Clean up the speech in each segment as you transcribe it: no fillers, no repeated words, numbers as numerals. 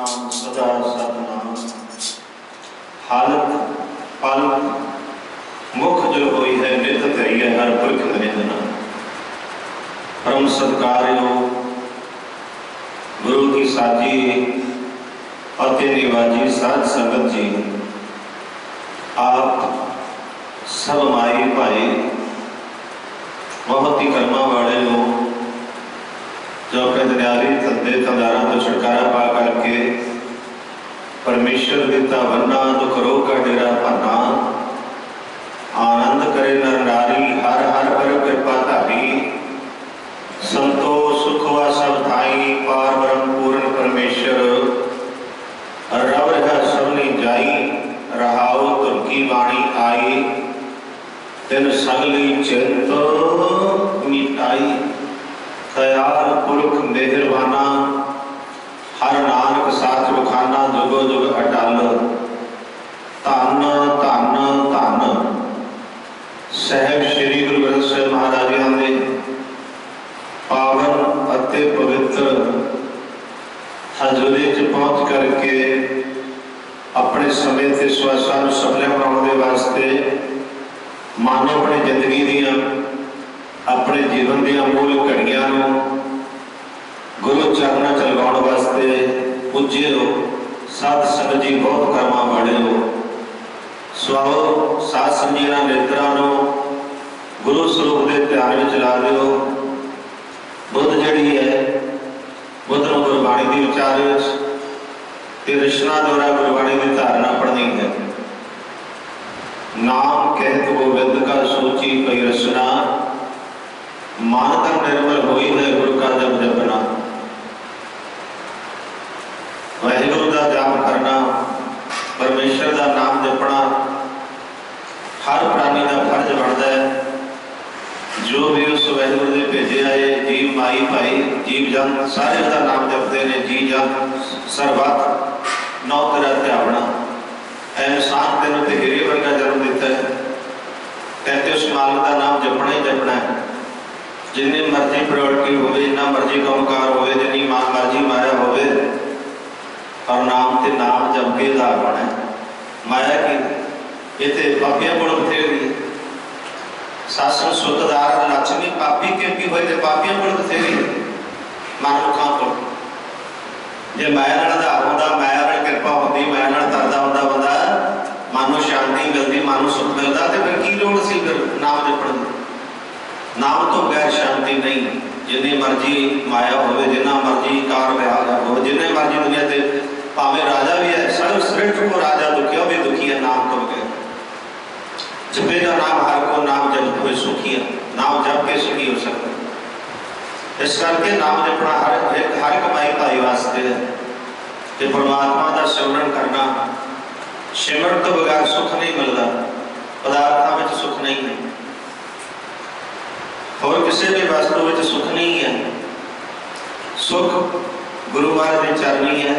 सतनाम सदा सतनाम हालत पालत मुख जो होई है नित धरी है हर पुरख निंदना। परम सत्कारयोग गुरु की साजी अति निवाजी साध संगत जी, आप सब माई भाई बहुत ही कर्मा वाले लोग जो अपने दरियाली धंधे धंधारा तो छुटकारा पा करके परमेश्वर देता वरना दुख रोग का डेरा पाना आनंद करे नर नारी हर हर पर कृपा धारी संतोष सुख व सब थाई पार ब्रह्म पूर्ण परमेश्वर रव रहा सबने जाई रहाओ तुर्की वाणी आई तिन सगली चिंत मिटाई दयाल पुरख मेहरबाना हर नानक साथ बखाना जुगो जुग अटल धन धन धन साहब श्री गुरु ग्रंथ साहिब महाराज ने पावन अति पवित्र हजूरी च पहुंच करके अपने समय से श्वासां सफल बनाने वास्ते मानो अपनी जिंदगी दियां अपने जीवन दियां मूल घड़ियां गुरु चरणों च लगाने वास्ते पूजे हो साध संगत जी बहुत कर्मा वाले हो। स्वाओ साध संगत जी नेत्रा गुरु स्वरूप के ध्यान में ला दो। बुद्ध जी है बुद्ध को गुरबाणी की विचार रचना द्वारा गुरबाणी की धारणा पढ़नी है। नाम कहत गोविंद का सोची कई रचना मान तक निर्मल हुई है गुरु का जब जपना। वाहिगुरु का जाप करना परमेश्वर का नाम जपना हर प्राणी का फर्ज बनता है। जो भी उस वाहिगुरु के भेजे आए जीव माई भाई जीव जन सारे का नाम जपते हैं। जी जन सरबत नौ तरह त्यावना इंसान तेन तो हिरे वर्गा जन्म दिता है कहते उस मालिक का नाम जपना ही जपना है। जिन्नी मर्जी प्रायोरिटी हो जिन्ना मर्जी कामकार हो जिन्नी मां मर्जी माया हो और नाम ते नाम जप के ला पाना माया की इतने पापियां को बथेरी शासन सुतदार लक्ष्मी पापी क्योंकि हुए तो पापियां को बथेरी मानुखा को जे माया आधार होता माया कृपा होती माया तरदा होता बंदा मानो शांति मिलती मानो सुख मिलता तो फिर की लोड़ सी फिर नाम जपण नाम तो बगैर शांति नहीं। जिन्नी मर्जी माया हो जिन्ना मर्जी कार विहार हो जिन्ने मर्जी दुनिया से भावे राजा भी है सर्वश्रेष्ठ को राजा दुखिया भी दुखी है नाम तो बगैर जपेगा नाम हर को नाम जप हुए सुखी है नाम जप के सुखी हो सकता। इस करके नाम जपना हर कमाई भाई वास्ते है कि परमात्मा का सिमरन करना। सिमरन तो बगैर सुख नहीं मिलता पदार्थों में सुख नहीं है और किसी भी वस्तु में सुख नहीं है। सुख गुरु महाराज की चरनी है।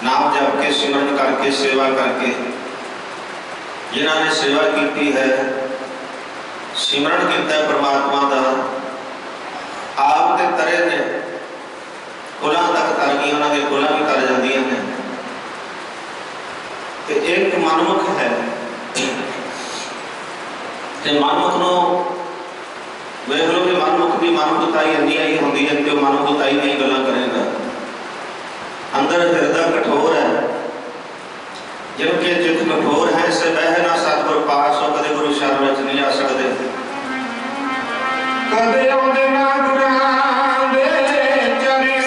नाम जप के सिमरन करके सेवा करके जिन्होंने सेवा की है सिमरन किया परमात्मा का आप के तरे ने कुलों तक तर गई उन्होंने कुलों भी तर जादियां ने। एक मनमुख है मनमुख वेख लो कि मनमुख की मनमुखताई इन्नी आई होंगी है कि मनमुखताई नहीं गल्लां करेगा। अंदर हृदय कठोर है जिनके चित कठोर है से बह ना सतगुर पास हो कदे गुरु शरण में नहीं आ सकते कदे आउंदे ना गुरां दे चरणी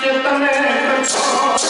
चित में कठोर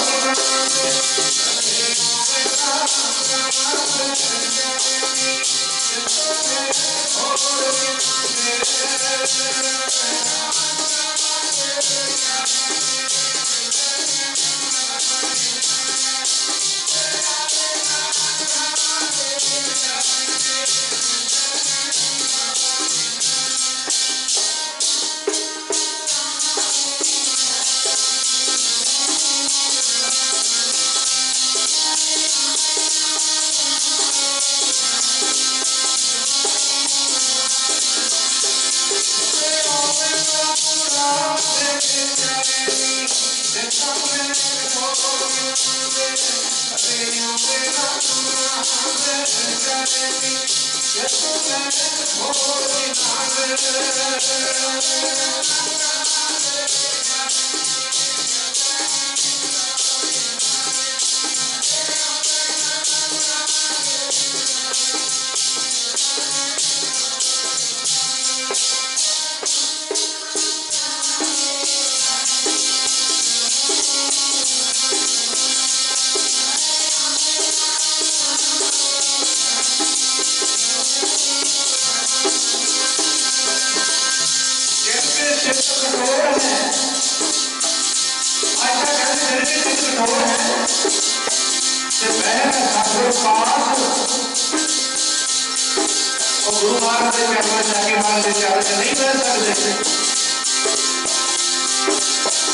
गुरु महाराज के चरणों जाके महाराज के चरणों से नहीं बह सकते।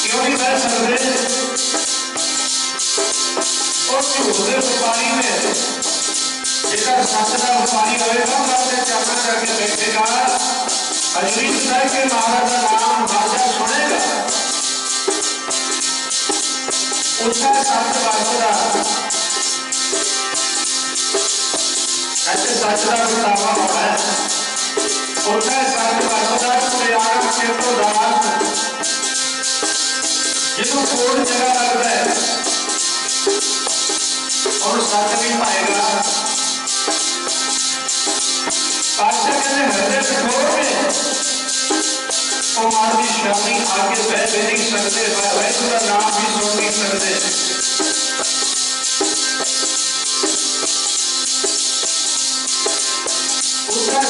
क्यों नहीं बह सकते? और झूठ के व्यापारी में जेकर सच का व्यापारी होएगा अपने चरणों जाके बैठेगा, हजूरी साहब के महाराज का नाम बाजा सुनेगा, उसका सच बाजूदा ऐसे सच का बतावा होता है, उसका सच बाजूदा कोई आगम के तो दास जिसको कोई जगह लगता है और सच भी पाएगा। पातशाह कहते हृदय कठोर में वो मानवी शामी आगे बह भी नहीं सकते, वैसे का नाम भी सुन नहीं सकते। उसका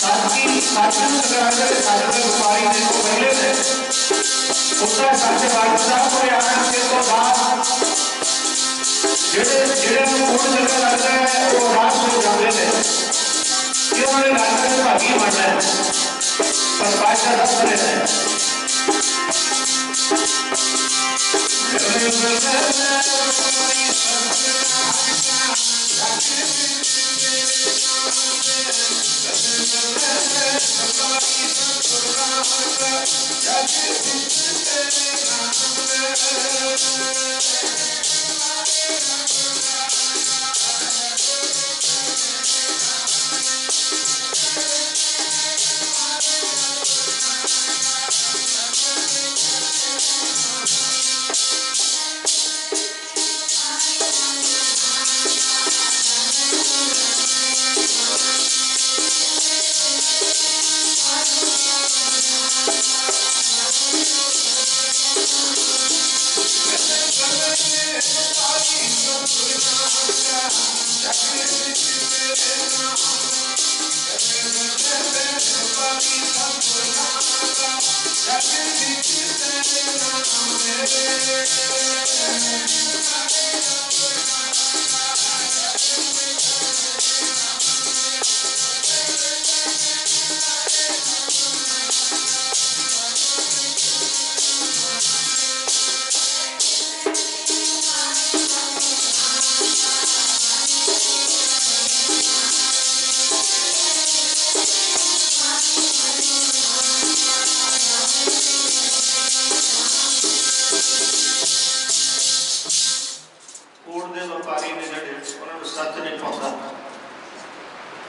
साथी साथी व्यापारी देखो पहले से उसका सच बादशाह को आनंद के तो बाद जेड़े कोई जगह लगता है वो रास हो जाते हैं कि उन्होंने रास्ते में भागी बनना है, पर बादशाह दस रहे हैं।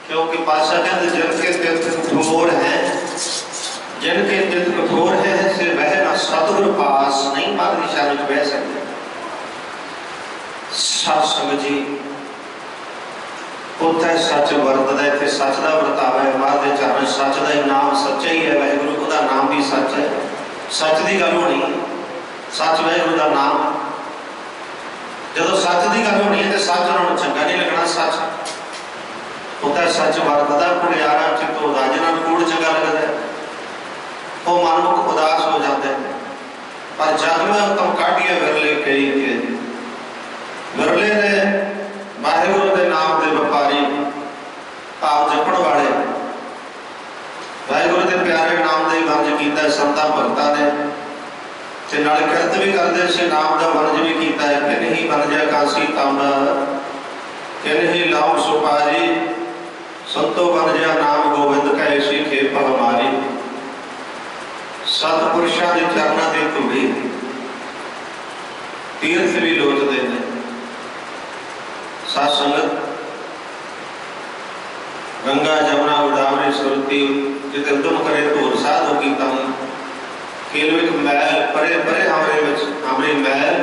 क्योंकि पातशाह कहते जिनके चित्त कठोर हैं, जिनके चित्त कठोर है से वह न सतगुरु पास नहीं मार्ग दिशा में बह सकते। सत्संग जी उत्थे सच वरतदा है, इत्थे सच दा वरतावा है। मार्ग दे चरण सच दा ही नाम सच्चा ही है, वाहिगुरु दा नाम भी सच है। सच की गल होनी, सच वाहिगुरु दा नाम जो सच की गल होनी है तो सच उन्होंने चंगा नहीं लगना। सच उत्तर सच वरतदा कुड़ियारा चित्तो राजना कूड़ चंगा लगता है, वो मनमुख उदास हो जाते हैं। पर जग में तुम काटिए विरले कई के विरले ने वाहिगुरु के नाम के व्यापारी आप जपण वाले वाहिगुरु के प्यारे नाम के वंज किया संतां भगतां ने ते नाल किरत भी करते से नाम का वंज भी किया है। कि नहीं वंजा कासी तम कि नहीं लाओ सुपारी संतो वंजा नाम गोविंद कह सी खेप हमारी। सतपुरुषों के चरणों की धूड़ी तीर्थ भी लोचते हैं। साध संगत गंगा जमुना गोदावरी सुरती जिते उद्यम करे तो साधु की केलविक मैल परे परे हमारे मैल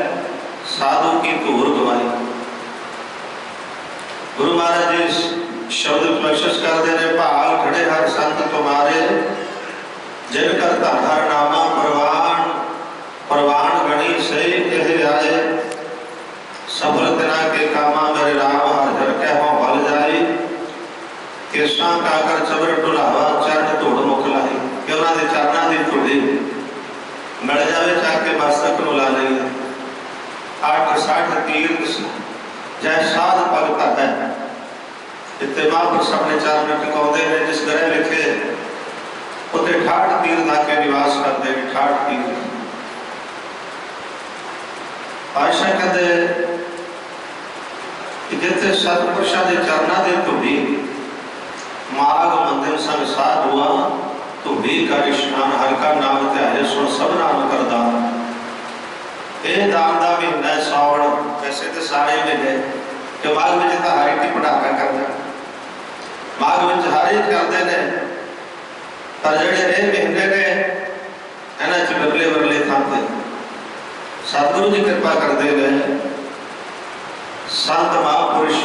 साधु की धूर गवाई। गुरु महाराज जी शब्द प्रशस्त करते हैं, भाग खड़े हर संत तुम्हारे जिनकर धन हर नामा परवान परवान गणी सही कह आए। सफल तना के कामा मेरे राम हर जर के हो भल जाए। केसा काकर चबर ढुलावा चरण धूड़ मुख लाई। कि उन्होंने चरणों की धूड़ी मिल जाए चाके मस्तक ला ली। 860 तीर्थ जै साध भगत है जिते महापुरुष अपने चरण टिकाते हैं। जिस ग्रह लिखे उसे 68 तीर्थ आके निवास करते हैं। 68 तीर्थ पातशाह कहते जिते सतपुरुषों के चरणों की धूड़ी माघ मंदिर संग साध हुआ तो भी कर स्नान हर का नाम ध्याय सुन सब नाम करदा। ये दान का महीना सावण वैसे तो सारे महीने कि माघ में तो हर एक पटाखा करता माघ में हर एक करते हैं। पर जोड़े महीने ने इन्होंने विरले विरले थाते सतगुरु जी कृपा करते हैं। संत महापुरुष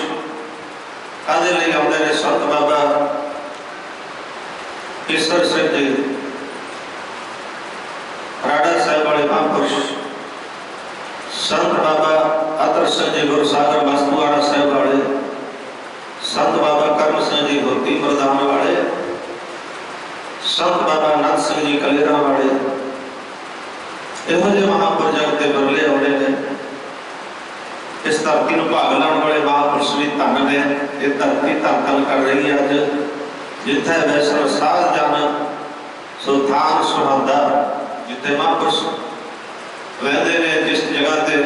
कहते लिए आते हैं। संत बाबा ईश्वर सिंह जी राड़ा साहब वाले महापुरुष, संत बाबा अतर सिंह जी गुरसागर मस्तुआड़ा साहब वाले, संत बाबा कर्म सिंह जी होती प्रधान वाले, संत बाबा नाथ सिंह जी कलेरा वाले, यह महापुरुष जगते बरले आने ने। इस धरती को भाग लाने वाले महापुरुष भी धन ने। ये धरती धरतल कर रही है। अज जिथे वैष्णव साध जान सुल्तान सुहादा जिथे महापुरुष वहदे ने जिस जगह से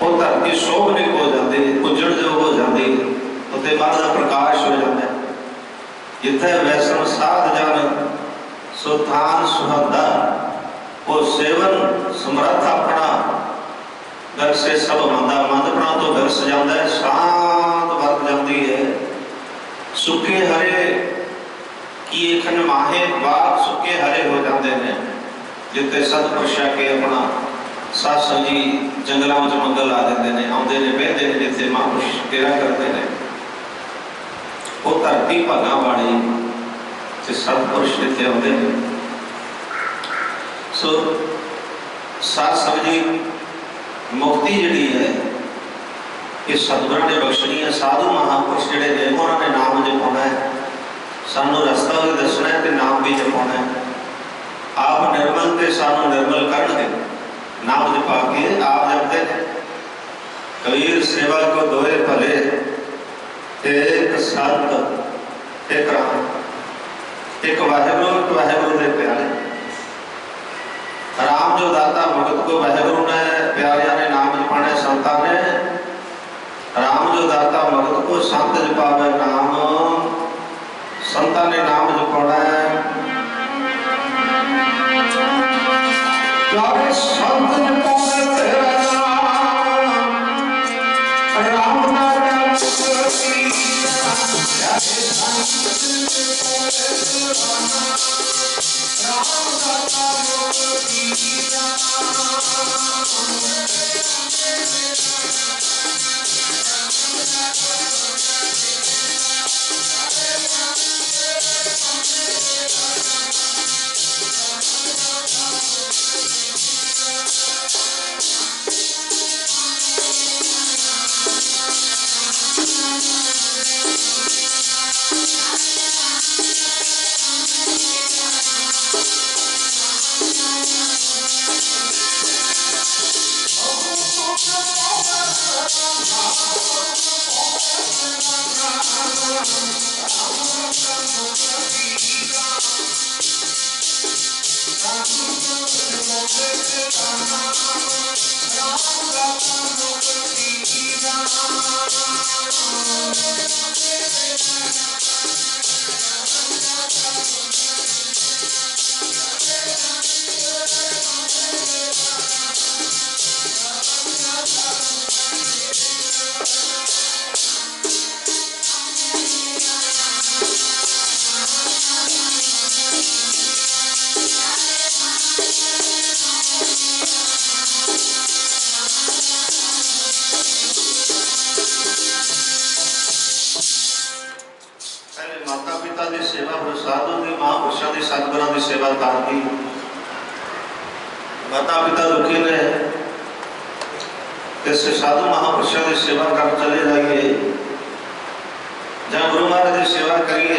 वो धरती शोभनिक हो जाती उजड़ जो हो जाती उत्ते बाद प्रकाश हो जाता है। जिथे वैष्णव साध जान सुल्तान सुहादा वो सेवन समर्थ अपना घर से सब मंदा मंदपना तो घर सजाता है। शांत वर्त जाती है। सुखे हरे किए खन माहे बाग सुखे हरे हो जाते हैं। जिते सतपुरुषा के अपना सासंग जी जंगलों में मंगल ला देते हैं आते हैं बहते हैं। जिते महापुरुष तेरा करते हैं वो धरती भागा वाली सतपुरुष जिते आते हैं। सो सासंग जी मुक्ति जी है कि सतगुरु ने बख्शनी है। साधु महापुरुष जोड़े ने उन्होंने नाम जपाना है। सानू रस्ता भी दसना है तो नाम भी जपाना है। आप निर्मल ते सानू निर्मल करनगे नाम जपा के आप जपते हैं। कबीर सेवा को दोए भले एक सत एक राम एक वाहेगुरु ने प्यारे। राम जो दाता भगत को वाहेगुरु ने प्यारिया ने नाम जपाना संता ने। राम जो दाता भगत को संत जपावे नाम संता ने नाम जपाना है। संत जपावे तेरा नाम राम माता पिता दुखी ने, किसी साधु महापुरुषों की सेवा कर चले जाइए या गुरु महाराज की सेवा करिए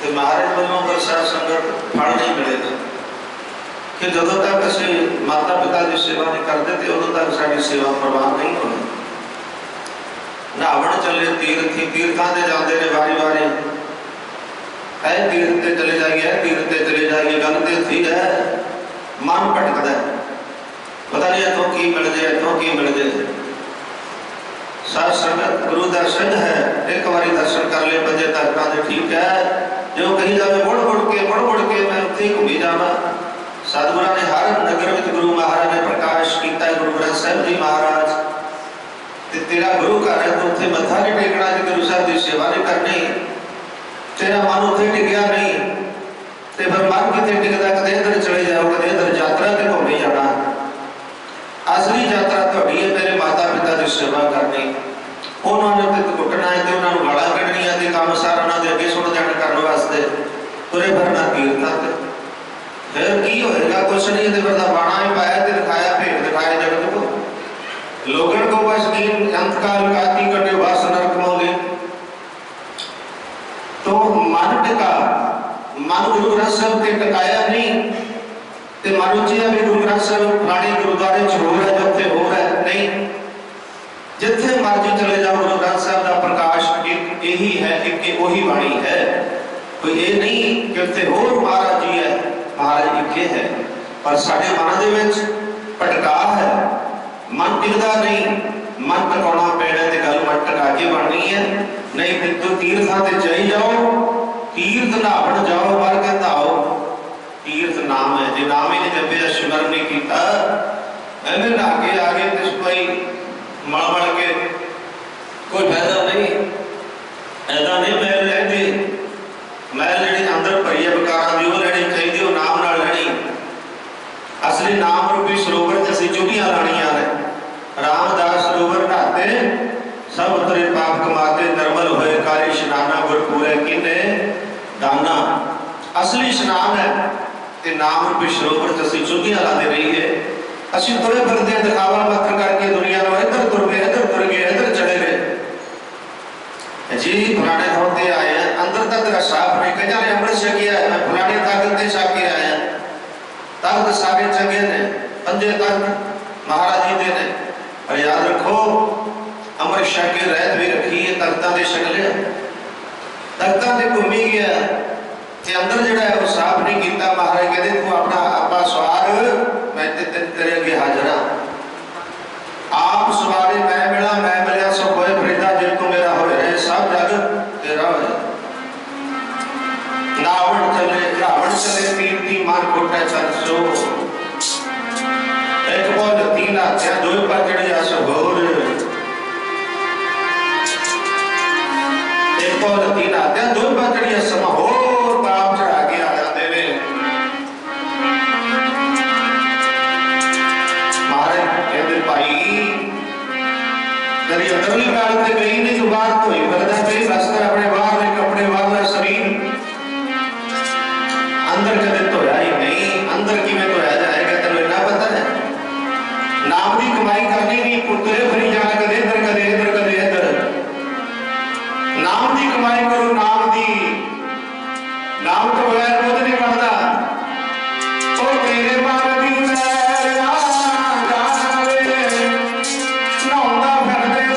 तो महाराज वालों पर साथ संगत फल नहीं मिलेगा कि जो तक असं माता पिता की सेवा नहीं करते तो उदों तक साड़ी सेवा प्रवान नहीं होनी। नहावन चले तीर्थी तीर्थों से जाते हैं वारी वारी, है तीर्थ से चले जाइए तीर्थ से चले जाइए, गल तो ठीक है मन भटकता है, पता नहीं इतों की मिल जाए इतों की मिल जाए। सात संगत गुरु दर्शन है, एक बारी दर्शन कर ले पंजे तख्तां दे ठीक है, जो कहीं जाए मुड़ मुड़ के मैं उत्थे ही घूमी जावा। सतगुरां ने हर नगर में गुरु महाराज ने प्रकाश किया, गुरु ग्रंथ साहिब जी महाराज ते तेरा गुरु घर है तो उत्थे मत्था नहीं टेकना, जे गुरु साहब की सेवा नहीं करनी, तेरा मन उत्थे टिकया नहीं ते फिर मन कितने टिकता, कदे इधर चले जाओ कदे इधर यात्रा ते घूमी जाना। असली यात्रा तुहाडी है मेरे माता पिता की सेवा करनी, उन्होंने तो कुटना है तो उन्होंने गाला कढ़निया ते काम सारा उन्होंने अगे सुन जाने करने वास्ते तुरे भरना कीर्तन ते फिर की होएगा, कुछ नहीं। तो फिर बाणा ही पाया तो दिखाया भेद दिखाया जगत को, लोगन को बस नींद अंतकाल काती कटे वास नरक मोले। तो मन टिका, मन गुरु ग्रंथ साहिब के टिकाया नहीं ते मनुचिया भी गुरु ग्रंथ साहिब फलाने गुरुद्वारे च हो रहा है जिथे हो रहा है नहीं, जिथे मर्जी चले जाओ गुरु ग्रंथ साहिब का प्रकाश एक यही है, एक वही बाणी है, कोई ये नहीं कि उत्थे होर महाराज जी है, महाराज इक्के है। पर साडे मन दे विच भटका है, मन टिकदा नहीं, मन टकाउणा पैना ते गल मन टका के बननी है, नहीं तो तीर्थां ते जाई जाओ, तीर्थ नहावन जाओ वर्ग नहाओ, तीर्थ नाम है, जे नाम ही नहीं जपया सिमरन नहीं किया एवं नहा के आ गए तो कोई मल मल के कोई फायदा नहीं। ऐसा नहीं मैल लैंदी, मैल जी अंदर भरी है विकारां दी वो लैनी चाहिए, वो नाम नाल लैनी। असली नाम रूपी सरोवर च असीं चुटियां लाणियां ने, रामदास सरोवर नहाते सब उतरे पाप कमाते, निर्मल होए काली इशनाना गुर पूरे किने दाना। असली स्नान है ते नाम रूपी सरोवर च असीं चुटियां लाते रहिए, असीं तुरे फिरदे दिखावा मात्र करके दुनिया नूं इधर तुर गए इधर चले गए जी, फलाने थां ते आए हैं अंदर तक तेरा साफ नहीं, कई ने अमृत छकिया है मैं फलाने ताकत ते छक के आया, तख्त सारे चंगे ने, पंजे तख्त महाराज जी दे ने, और याद रखो अमृत छक के रहत भी रखी है, तख्तां दे छक लिया, तख्तां ते घूमी गया ते अंदर जिहड़ा है वो साफ नहीं किया। महाराज कहते तू अपना आपा सवार मैं तेरे अगे हाजिर हाँ, आप सवारे मैं मिला सो होए फरीदा जे तू मेरा होए रहे, सब जग तेरा हो जाए। रावण चले तीर्थी मान कोटा चरसो, एक बोल तीन हाथियां दो पाचड़ जस होर, एक बोल तीन हाथियां दो पाचड़ जस होर, पाप चढ़ा के आ जाते ने। महाराज कहते भाई तेरी अंदरली गाल ते गई नहीं तो बाहर तो ही बलदा गई, बसकर अपने बाहर ने कपड़े वाला शरीर अंदर कदे धोया ही नहीं, अंदर किवें धोया जाएगा तेरे ना पता है। नाम की कमाई करनी नहीं, पुत्रे फरी जाना कदे इधर, नाम की कमाई करो, नाम तो बगैर कुछ नहीं बनता। ओ तेरे मन दी मैल ना जावे, नहाउंदा फिरदे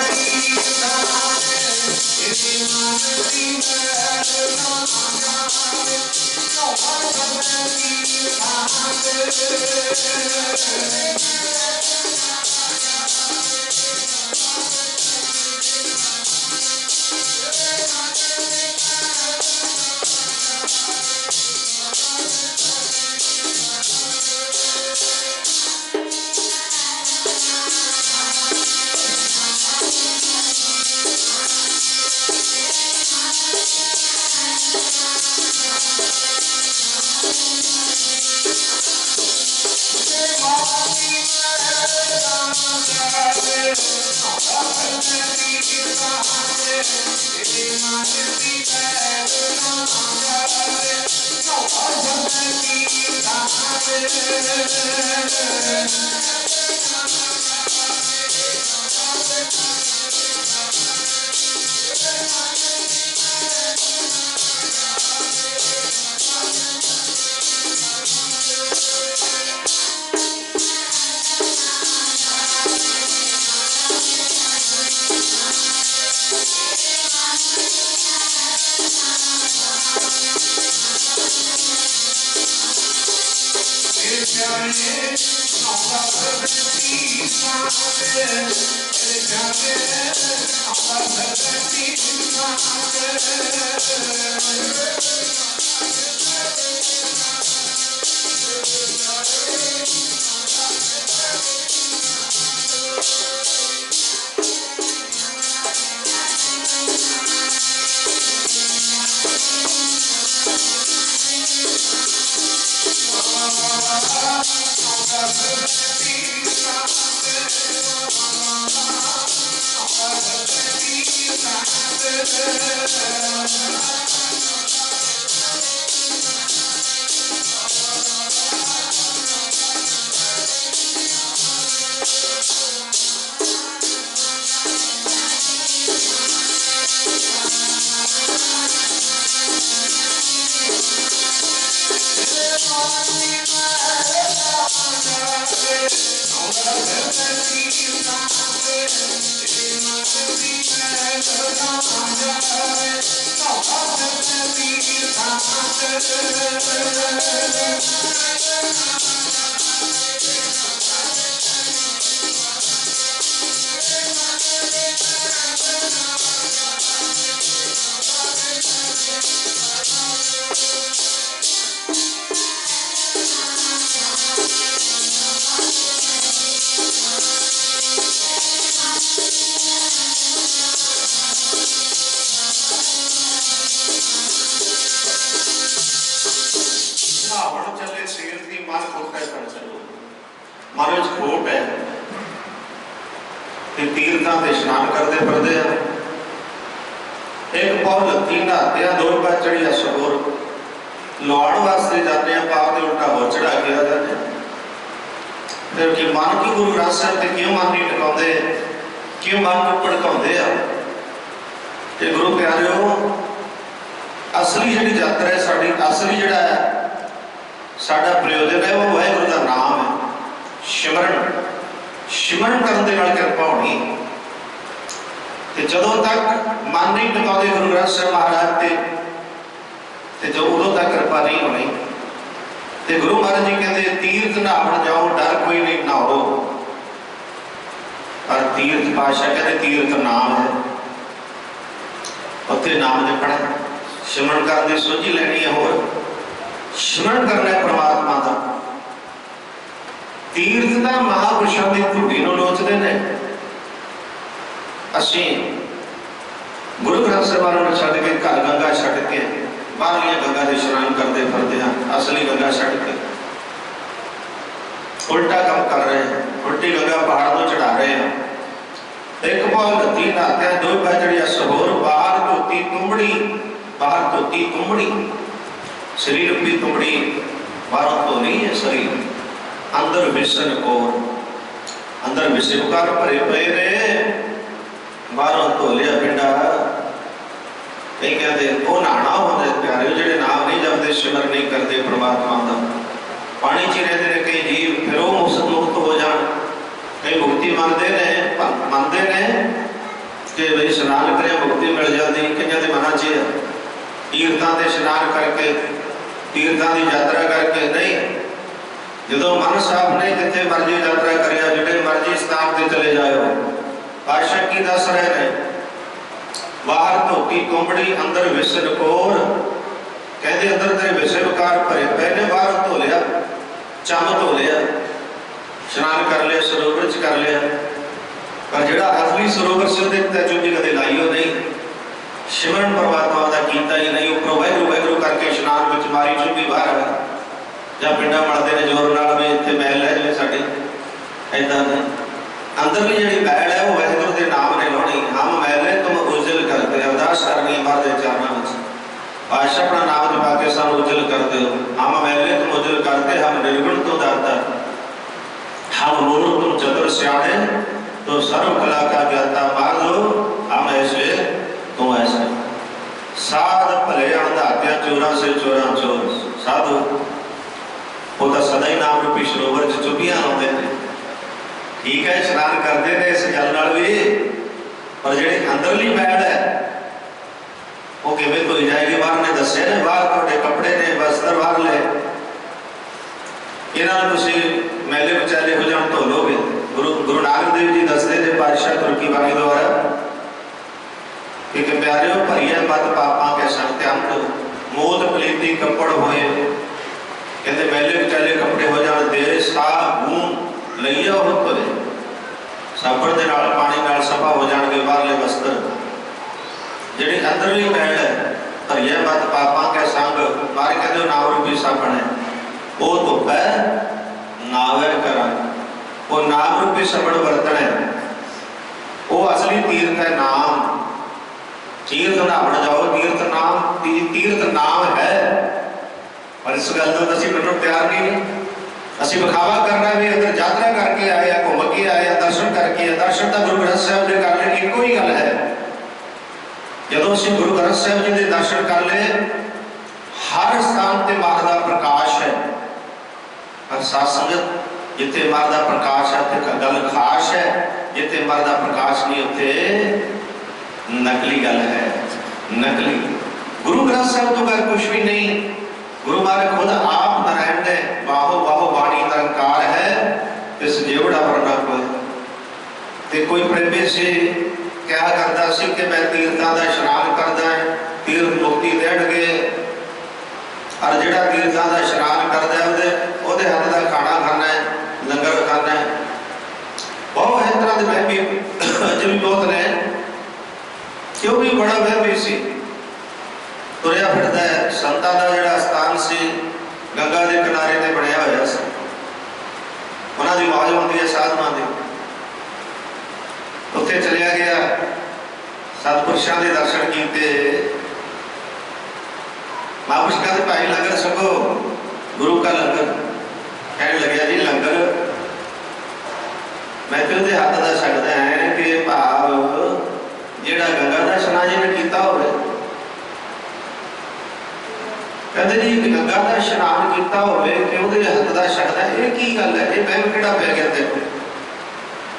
तीर्थां ते स्नान करते फिरते हैं। एक पाव लत्ती नहाते हैं, 2 रुपए चढ़िया सगोर लौड़ वास्ते जाते हैं, पाव के उल्टा हो चढ़ा के आ जाते हैं। फिर कि मन की गुरु ग्रंथ साहिब ते क्यों मन नहीं टिकाते, क्यों मन को भड़काते हैं? ते गुरु प्यारिओ, असली जिहड़ी यात्रा है साडी, असली जिहड़ा है साडा प्रयोजन है, वो वाहिगुरू दा नाम है। सिमरन सिमरन करने के नाल कृपा होनी। ते जदों तक मन नहीं टिकाते गुरु ग्रंथ साहिब महाराज ते जो उदों तक कृपा नहीं होनी। ते गुरु महाराज जी कहते तीर्थ नहावन जाओ, डर कोई नहीं, नहाओ। पर तीर्थ पातशाह कहते तीर्थ नाम है, उत्थे नाम जपना, सिमरन करने सोझी लैनी है, होर सिमरन करना है परमात्मा का। तीर्थ का महापुरुषों की धुड़ी लोचते हैं। असी गुरु ग्रंथ साहिब छड्ड के, घर गंगा छड्ड के, बाहरलियां गंगा से स्नान करते फिरते हैं, असली गंगा छड्ड के उल्टा काम कर रहे हैं, उल्टी गंगा पहाड़ को चढ़ा रहे हैं। एक पाव लत्ती नहाते हैं, 2 रुपए चढ़िया सहोर, बाहर धोती तुंबड़ी, बाहर धोती तुंबड़ी, शरीर रूपी तुंबड़ी, बाहर धो नहीं है शरीर, अंदर विसन कोर, अंदर विषयकार भरे पे ने, बाहरों धो लिया पिंडा। कई कहते वो नहाना होता है प्यारे, जो नाम नहीं जपते, सिमर नहीं करते परमात्मा का, पानी च रहते हैं कई जीव, फिर वो मुक्त हो जाए। कई मुक्ति मानते हैं कि भाई स्नान करें मुक्ति मिल जाती, कई के मना च तीर्थों से स्नान करके, तीर्थों की यात्रा करके नहीं। जो मन साफ नहीं, जिथे मर्जी यात्रा करिया, जिथे मर्जी स्थान से चले जाओ। पातशाह की दस रहे हैं, बाहर धोती कुंबड़ी, अंदर विसन कोर, कहते अंदर तेरे विषय विकार भरे पे ने, बाहर धो लिया, चम धो लिया, स्नान कर लिया, सरोवर च कर लिया, पर जिहड़ा असली सरोवर से चुंझ कदे लाईओ नहीं, सिमरन परमात्मा का कीता ही नहीं। उपरों वाहिगुरू वाहिगुरू करके स्नान में मारी चुंझी बाहर है, ਜਾਂ ਪਿੰਡਾਂ ਮਲਦੇ ਨੇ ਜ਼ੋਰ ਨਾਲ ਵੀ ਇੱਥੇ ਮਹਿਲ ਹੈ ਜਿਵੇਂ ਸਾਡੇ ਇੱਦਾਂ ਦੇ ਅੰਦਰਲੀ ਜਿਹੜੀ ਮਹਿਲ ਹੈ ਉਹ ਵਾਹਿਗੁਰੂ ਦੇ ਨਾਮ ਨੇ ਲਾਉਣੀ। ਹਮ ਮਹਿਲੇ ਤੁਮ ਉਜਲ ਕਰਕੇ ਅਰਦਾਸ ਕਰਨੀ ਮਰਦੇ ਚਰਨਾਂ ਵਿੱਚ, ਪਾਤਸ਼ਾਹ ਆਪਣਾ ਨਾਮ ਜਪਾ ਕੇ ਸਾਨੂੰ ओझल करते हो, हम मैले तुम ओझल करते, हम निर्गुण तो दाता, हम मूर्ख तुम चतुर सियाणे, तो सर्व कला का ज्ञाता मान लो, हम ऐसे तुम ऐसे। साध भले अणधात्या चोरा से चोरा चोर, साधु वो तो सदा ही नाम रूपी सरोवर च चुपियां लाते हैं। ठीक है, स्नान करते हैं इस जल नाल भी, पर जिहड़ी अंदरली मैल है वो किवें धोई जाएगी? बाहर ने दस्से ने, बाहर तुहाडे कपड़े ने, वस्त्र बाहर ले, इन्हां नूं तुसीं मैले विचाले हो जाण धो लोगे। गुरु नानक देव जी दसदे ने पातशाह गुर की बाणी द्वारा कि प्यारिओ भरिया मत पापां के संग अंत, मोद पलीती कपड़ होए, कहते मैले विचाले कपड़े हो जाण दे, साबुन लईया हो धोए, साबण दे नाल पानी नाल सफा हो जाणगे बाहरले वस्त्र। जिहड़ी अंदरली मैल है भरिया मत पापां के संग, बाहर कहते नाम रूपी साबण है, वो धोपै नावे करा, वो नाम रूपी साबण वरतण है, वो असली तीर्थ है नाम। तीर्थ नहावन जाओ, तीर्थ नाम, तीर्थ नाम है, पर इस गल तो असीं मनण तैयार नहीं। असीं विखावा करना भी अगर यात्रा करके आए, घूम के आए, दर्शन करके, दर्शन तो गुरु ग्रंथ साहिब जी कर ले, एको ही गल है। जदों असीं गुरु ग्रंथ साहिब जी के दर्शन कर ले, हर स्थान ते मां दा प्रकाश है, पर साध संगत जिथे मां दा प्रकाश है उत्थे गल खास है, जिथे मां दा प्रकाश नहीं उत्थे नकली गल है, नकली। गुरु ग्रंथ साहिब तो गल कुछ भी नहीं। गुरु महाराज खुद आप नारायण ने बाहो बाहो वाणी निरंकार है, इस जेवड़ा वरना कोई कोई प्रेमी से क्या करता सी कि मैं तीर्थां दा इशनान करदा है, तीर्थ मुक्ति देणगे, और जिहड़ा तीर्थां दा इशनान करदा है ओहदे हत्थ दा खाना खाना है, लंगर खाना है। बहुत इस तरह के वहमी अज भी बहुत ने, क्यों भी बड़ा वहमी सी, तुरया फिरदा है। संतां दा जिहड़ा स्थान सी गंगा के किनारे ते बनया होया सी, उन्हां दी मौज हुंदी है साधुआं दी, उत्थे चलिया गया, सतपुरुषां दे दर्शन कीते। महापुरुष कहते भाई लंगर छको, गुरु का लंगर। कहने लग्या जी लंगर मैं तो उहदे हत्थ दा छकदा है कि भाव जिहड़ा गंगा दा इशनान जिहने कीता होवे, कहते जी गंगा दा इशनान कीता होवे कि उहदे हत्थ दा छकदा, ये की गल है? ये वहम किहड़ा पै गया तेरे?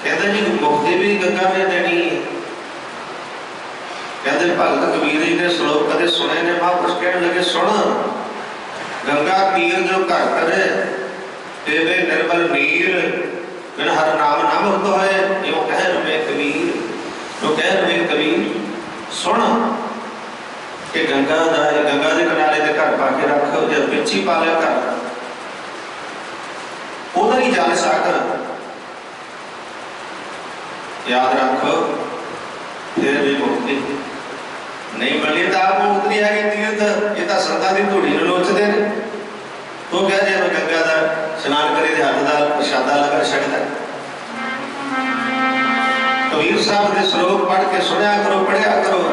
कहते जी मुक्ति भी गंगा ने देनी है। कहते भगत कबीर जी ने श्लोक कदे सुने ने? महापुरुष कहने लगे सुन, गंगा तीर जो घर करे तेरे निर्मल नीर, बिन हर नाम ना मुक्त होए, यो कह रहे कबीर, यो कह रहे कबीर। सुन कि गंगा के किनारे ते घर पा के रख, जब पिछी पा लिया घर, उधर ही जल सागर याद रख, फिर भी मुक्ति नहीं मिली। तो आप उतरी है तीर्थ, ये तो संतां दी धूड़ी लोचते हैं। तो कह जे गंगा का स्नान करे हथ का प्रशादा लंगर छकदा। कबीर साहब के श्लोक पढ़ के सुनिया करो, पढ़िया करो।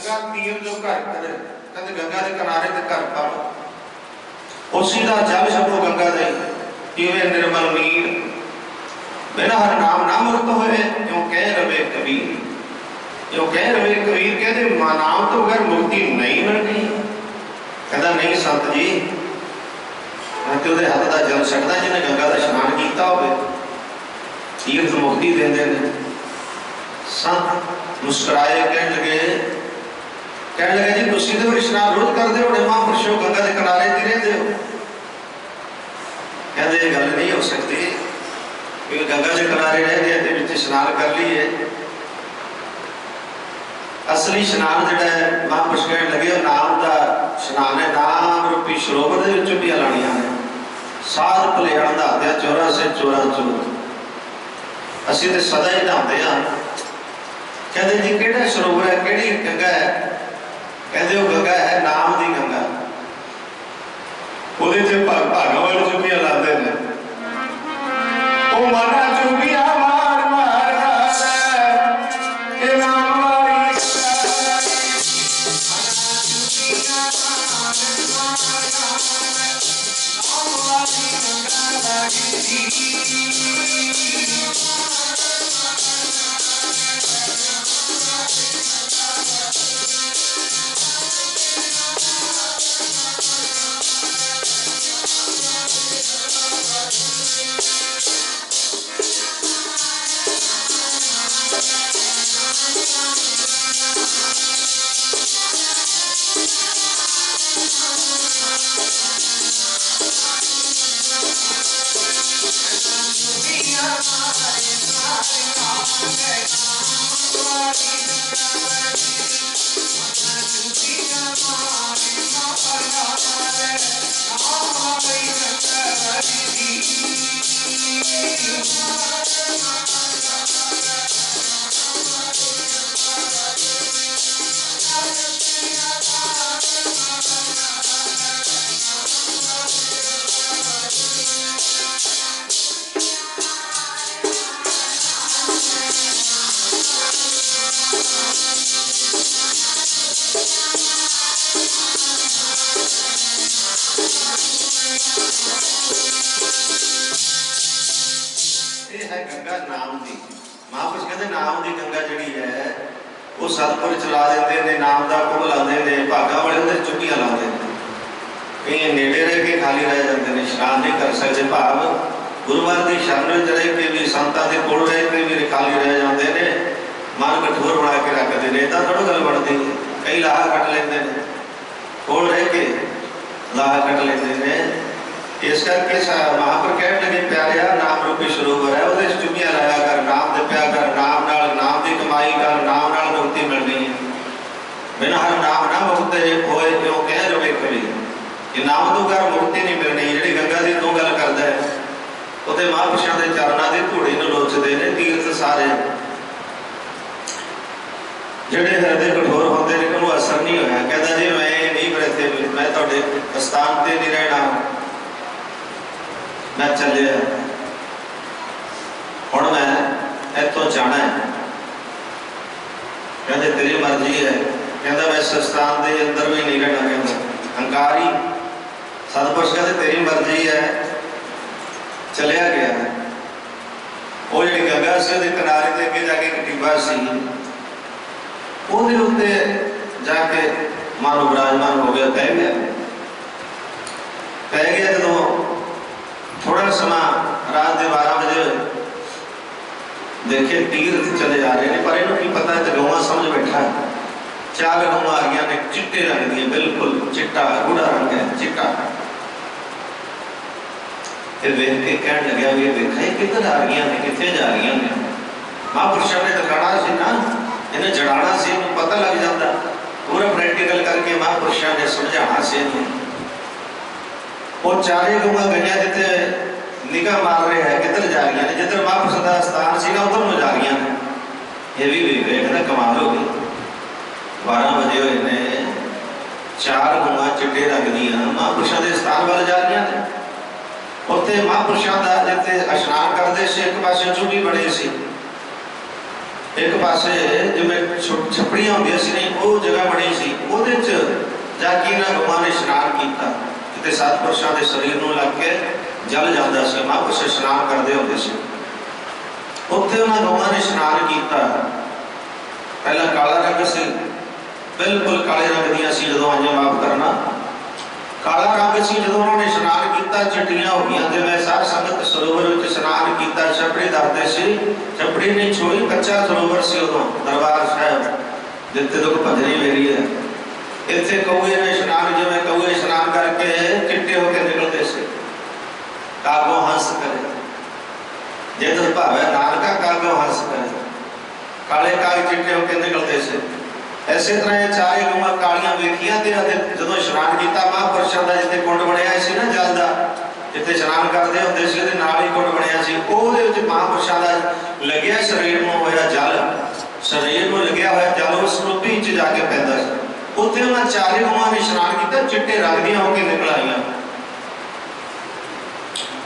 गंगा तीर जो घर कहते गंगा के किनारे ते घर पर उसी का जल छको गंगा दे किवे निर्मल नीर बिना हर नाम ना मुक्त होए क्यों कह रवे कबीर क्यों कह रवे कबीर कहते नाम तो बगैर मुक्ति नहीं मिलती कहता नहीं संत जी तो हाथ का जल छकता जिन्हें गंगा का स्नान किया हो तीर्थ मुक्ति देंगे संत मुस्कुराए कह लगे जी तुसी तो स्नान रोज करते हो महापुरुषों गंगा के किनारे ती रहते हो कहते गल नहीं हो सकती क्योंकि गंगा के किनारे रहते स्नान कर लीए असली स्नान जोड़ा है महापुरुष कह लगे नाम का स्नान है नाम रूपी सरोवर के भी लानिया ने साध भलेआण नहाते चोरा से चोरा चोर असी तो सदा ही नहाते हैं कहते जी केड़ा सरोवर है केड़ी गंगा है कहते वो गंगा है नाम की गंगा वो भागों वाले चुपियां लाते हैं वो माना चुपियां मार मार नाम नाम की गंगा जी है वो सतपुर चला देते हैं नाम का कुल लाते हैं भागा वाले उधर चुपियां लाते हैं कई नेड़े रह के खाली रह जाते हैं स्नान नहीं कर सकते भाव गुरुवार की शरण रह के भी संतां के कोल रह के भी खाली रह जाते हैं मन कठोर बना के रखते हैं इदा थोड़ा गल बनती है कई लाह कट लेते हैं कोल रह के लाह कट लेते हैं इस करके महापुर कह लगे प्यारिया नाम रूपी सरोवर है वो चुमिया लाया कर नाम जपया कर नाम की कमाई कर नाम मुक्ति मिलनी है बिना हर नाम ना मुक्ति होए क्यों कह रहे कभी कि नाम तो कर मुक्ति नहीं मिलनी जी गंगा जी तू गल करता है उत्ते महापुरुषों के चरणों की धूड़ी लोचते हैं तीर्थ सारे ਜਿਹੜੇ हृदय कठोर होते हैं उन्होंने असर नहीं होया कहता जी मैं नहीं पर इतने मैं थोड़े स्थान पर नहीं रहना मैं चले हुण मैं इतों जाना है कहते तेरी मर्जी है कहता मैं इस स्थान के अंदर भी नहीं रहना कहता हंकारी सतपुरुष कहते तेरी मर्जी है चलिया गया वो जी गंगा से किनारे से अगे जाके एक टिब्बा सी उत्ते जाके मानो विराजमान हो गया जो थोड़ा समा रात के 12 बजे देखे तीर्थ चले जा रहे हैं पर इन्हों की पता है तो गौवा समझ बैठा है 4 गौवा आ गई ने चिट्टे रंग दी बिल्कुल चिट्टा गूढ़ा रंग है चिट्टा फिर वेख के कह लग्या भी देखा ये किधर आ रही ने कितने जा रही ने महापुरुषों ने दिखाना सी ना इन्हें जड़ाना से पता लग जाता पूरा प्रैक्टिकल करके महापुरुषों ने समझाना से वो 4 गौवा गई जिते निगाह मार रहे हैं किधर जा रही है जिधर महापुरुष का स्थान से उधर में जा रही हैं ये भी कहना कमाल हो गई 12 बजे हुए ने 4 गौवा चिट्टे रंग दी महापुरुषों के स्थान वाल जा रही हैं उत्ते महापुरुषों का जिते स्नान करते से एक पास चुभी बने से एक पासे जिवें छपड़ियां होंदियां सी नहीं वो जगह बनी सी उहदे च जाके इन्हां गौवां ने स्नान किया किते सतपुरुषों के शरीर में लग के जल जाता से महापुरुष स्नान करते होंदे सी उत्थे उन्हां गौवां ने स्नान किया पहला काला रंग से बिल्कुल काले रंग दियां सी जदों आईयां माफ करना काला रंग से जो उन्होंने स्नान किया चिट्टियां हो गई जब सार संगत सरोवर में स्नान किया छपड़ी दसते से छपड़ी नहीं छोड़ी कच्चा सरोवर से उदों दरबार साहब जिते तक भजनी मेरी है इतने कौए ने स्नान जिवें कौए स्नान करके चिट्टे होकर निकलते से कागो हंस करे जे तो भावे नानका कागो हंस करे काले काग चिट्टे होकर निकलते से ऐसे तरह ये 4 गौवा कालियां वेखियां जो स्नान किया महापुरुषों का जिते कुंड बनया ना जल का जिते स्नान करते होंगे से नाल ही कुंड बनया महापुरुषों का लग्या शरीर में होया जल शरीर में लग्या होया जल उस रूपी च जाके पैदा उत्थे उन्होंने 4 गौवा ने स्नान किया चिट्टे रंग दियां होकर निकल आईयां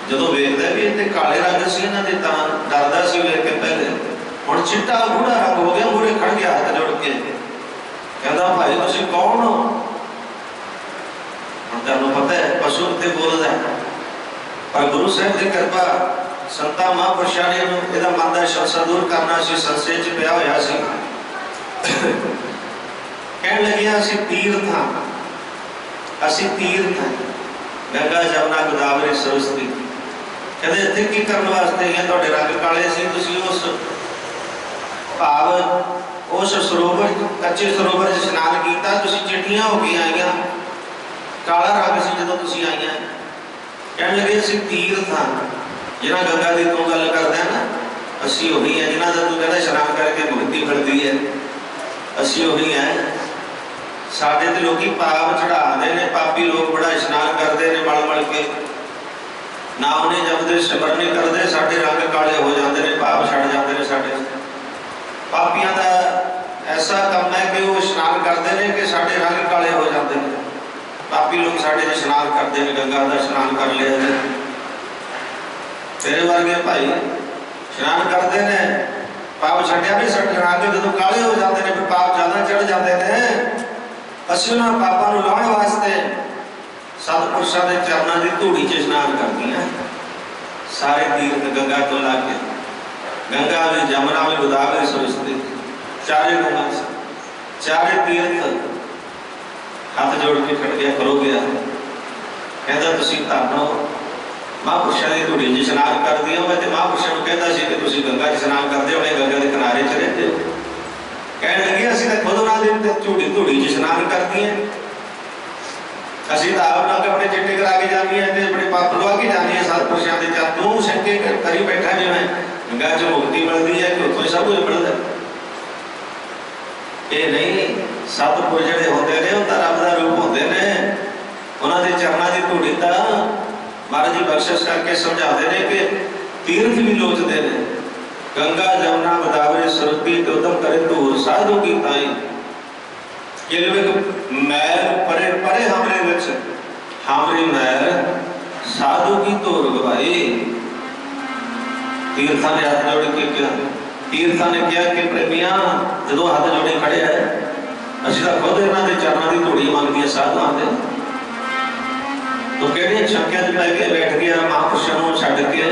जो वेखदा भी इतने काले रंग से इन्हां दे तां डरदा सी वेख के पहले हुण चिट्टा गूढ़ा रंग हो गया मूहरे खड़ गया हाथ जोड़ के कहता भाई तुम कौन हो तुम पता है पशु ते बोलता है पर गुरु साहब की कृपा संता महापुरुषों ने इहदा मन का संशय दूर करना सी संशय च पिया होया सी कहन लगे असीं तीर्थ हाँ असीं तीर्थ हैं गंगा जमुना गोदावरी सरस्वती कहते इत्थे की करने वास्ते हैं तुहाडे रंग काले सी तुसीं उस भाव उस सरोवर कच्चे सरोवर से स्नान किया तुसीं चिट्टियां हो गई आईयां काला रंग से जो तुसीं आईयां कहने लगे असीं तीर्थ हाँ जिन्हां गंगा की तू गल करदा है ना असीं उही है जिन्हां दा तू कहदा स्नान करके मुक्ति मिलती है असीं उही है साडे ते लोकी पाप चढ़ाते हैं पापी लोग बड़ा स्नान करते हैं मल मल के ना उन्हें जपदे सिमरन नहीं करते साडे रंग काले हो जाते हैं पाप छड़ जाते हैं साडे पापियां का ऐसा काम है कि वो स्नान करते हैं कि साढ़े रंग काले हो जाते हैं पापी लोग साढ़े स्नान करते हैं गंगा का स्नान कर लिया तेरे वर्गे भाई स्नान करते हैं पाप छड्या भी साढ़े रंग जो काले हो जाते हैं फिर पाप ज़्यादा चढ़ जाते हैं असीं उन्हां पापां नूं लाउण वास्ते सतपुरुषों के चरणों की धूड़ी च स्नान करती हैं सारे तीर्थ गंगा तो ला के गंगा में जमुना में गोदावरी सरस्वती 4 गौवा 4 तीर्थ हाथ जोड़ के खड़ गया खलो गया कहता तुसीं धन हो महापुरुषों की धूड़ी च स्नान करदी हो मैं तो महापुरुषों को कहता सी कि तुसीं गंगा च स्नान करते हो गंगा के किनारे च रहते हो कहने लगे असीं तां खुद उन्हां दे धूड़ी च स्नान करदी हैं ਅਸੀਂ ਤਾਂ ਆਪ ਨਾਲ ਆਪਣੇ ਚਿੱਟੇ ਕਰਾ ਕੇ ਜਾਂਦੀ ਹੈ ਤੇ ਆਪਣੇ ਪਾਪ ਲਵਾ ਕੇ ਜਾਂਦੀ ਹੈ ਸਤਿਪੁਰਸ਼ਾਂ ਦੇ ਚਰਨ ਤੂੰ ਸੰਕੇ ਕਰੀ ਬੈਠਾ ਜਿਵੇਂ ਗੰਗਾ 'ਚ ਮੁਕਤੀ ਮਿਲਦੀ ਹੈ ਕਿ ਉੱਥੋਂ ਹੀ ਸਭ ਕੁਝ ਮਿਲਦਾ। ਇਹ ਨਹੀਂ, ਸਤਿਪੁਰ ਜਿਹੜੇ ਹੁੰਦੇ ਨੇ ਉਹ ਤਾਂ ਰੱਬ ਦਾ ਰੂਪ ਹੁੰਦੇ ਨੇ। ਉਹਨਾਂ ਦੇ ਚਰਨਾਂ ਦੀ ਧੂੜੀ ਤਾਂ ਮਹਾਰਾਜ ਜੀ ਬਖਸ਼ਿਸ਼ ਕਰਕੇ ਸਮਝਾਉਂਦੇ ਨੇ ਕਿ ਤੀਰਥ ਵੀ ਲੋਚਦੇ ਨੇ। ਗੰਗਾ ਜਮਨਾ ਗੋਦਾਵਰੀ ਸਰਸਵਤੀ ਤੇ ਉਦਮ ਕਰੇ ਧੂਰ ਸਾਧੂ ਕੀ ਤਾਈ। मैल परे परे हमरे विच हमरी मैल साधु की धूर गवाई। तीर्थां ने हाथ जोड़ के क्या तीर्थां ने क्या कि प्रेमिया जो हाथ जोड़े खड़े है असीं तां खुद इन्हां दे चरनां दी धूड़ी मंगदी है साधुआं दे। तो किहड़ियां शंकियां च पै के बैठ गया महापुरुषां नूं छड्ड के।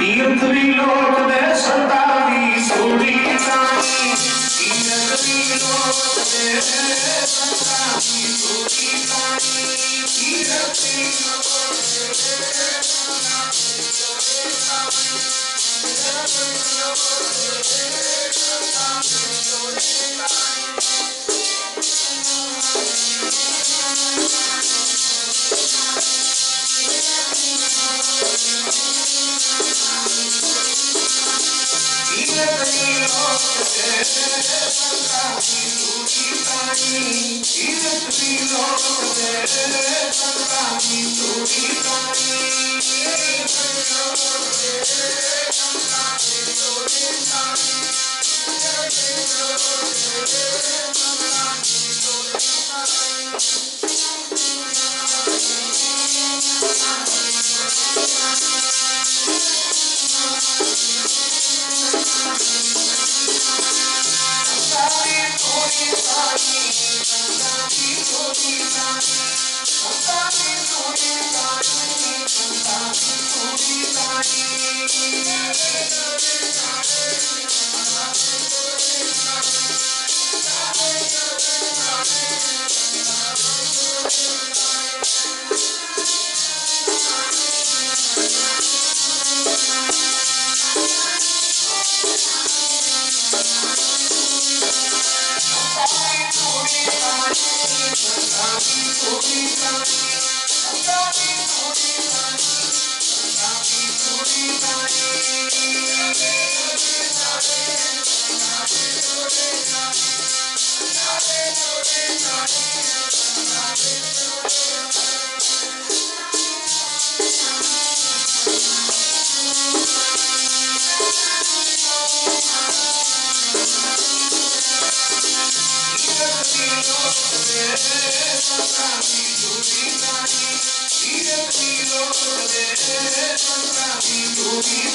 तीर्थ भी लोचदे संतां दी सूरी ताणी। तीर्थ भी लोचदे संतां दी सूरी ताणी। तीर्थ भी लोचदे संतां दी सूरी ताणी। तीर्थ भी लोचदे संतां दी सूरी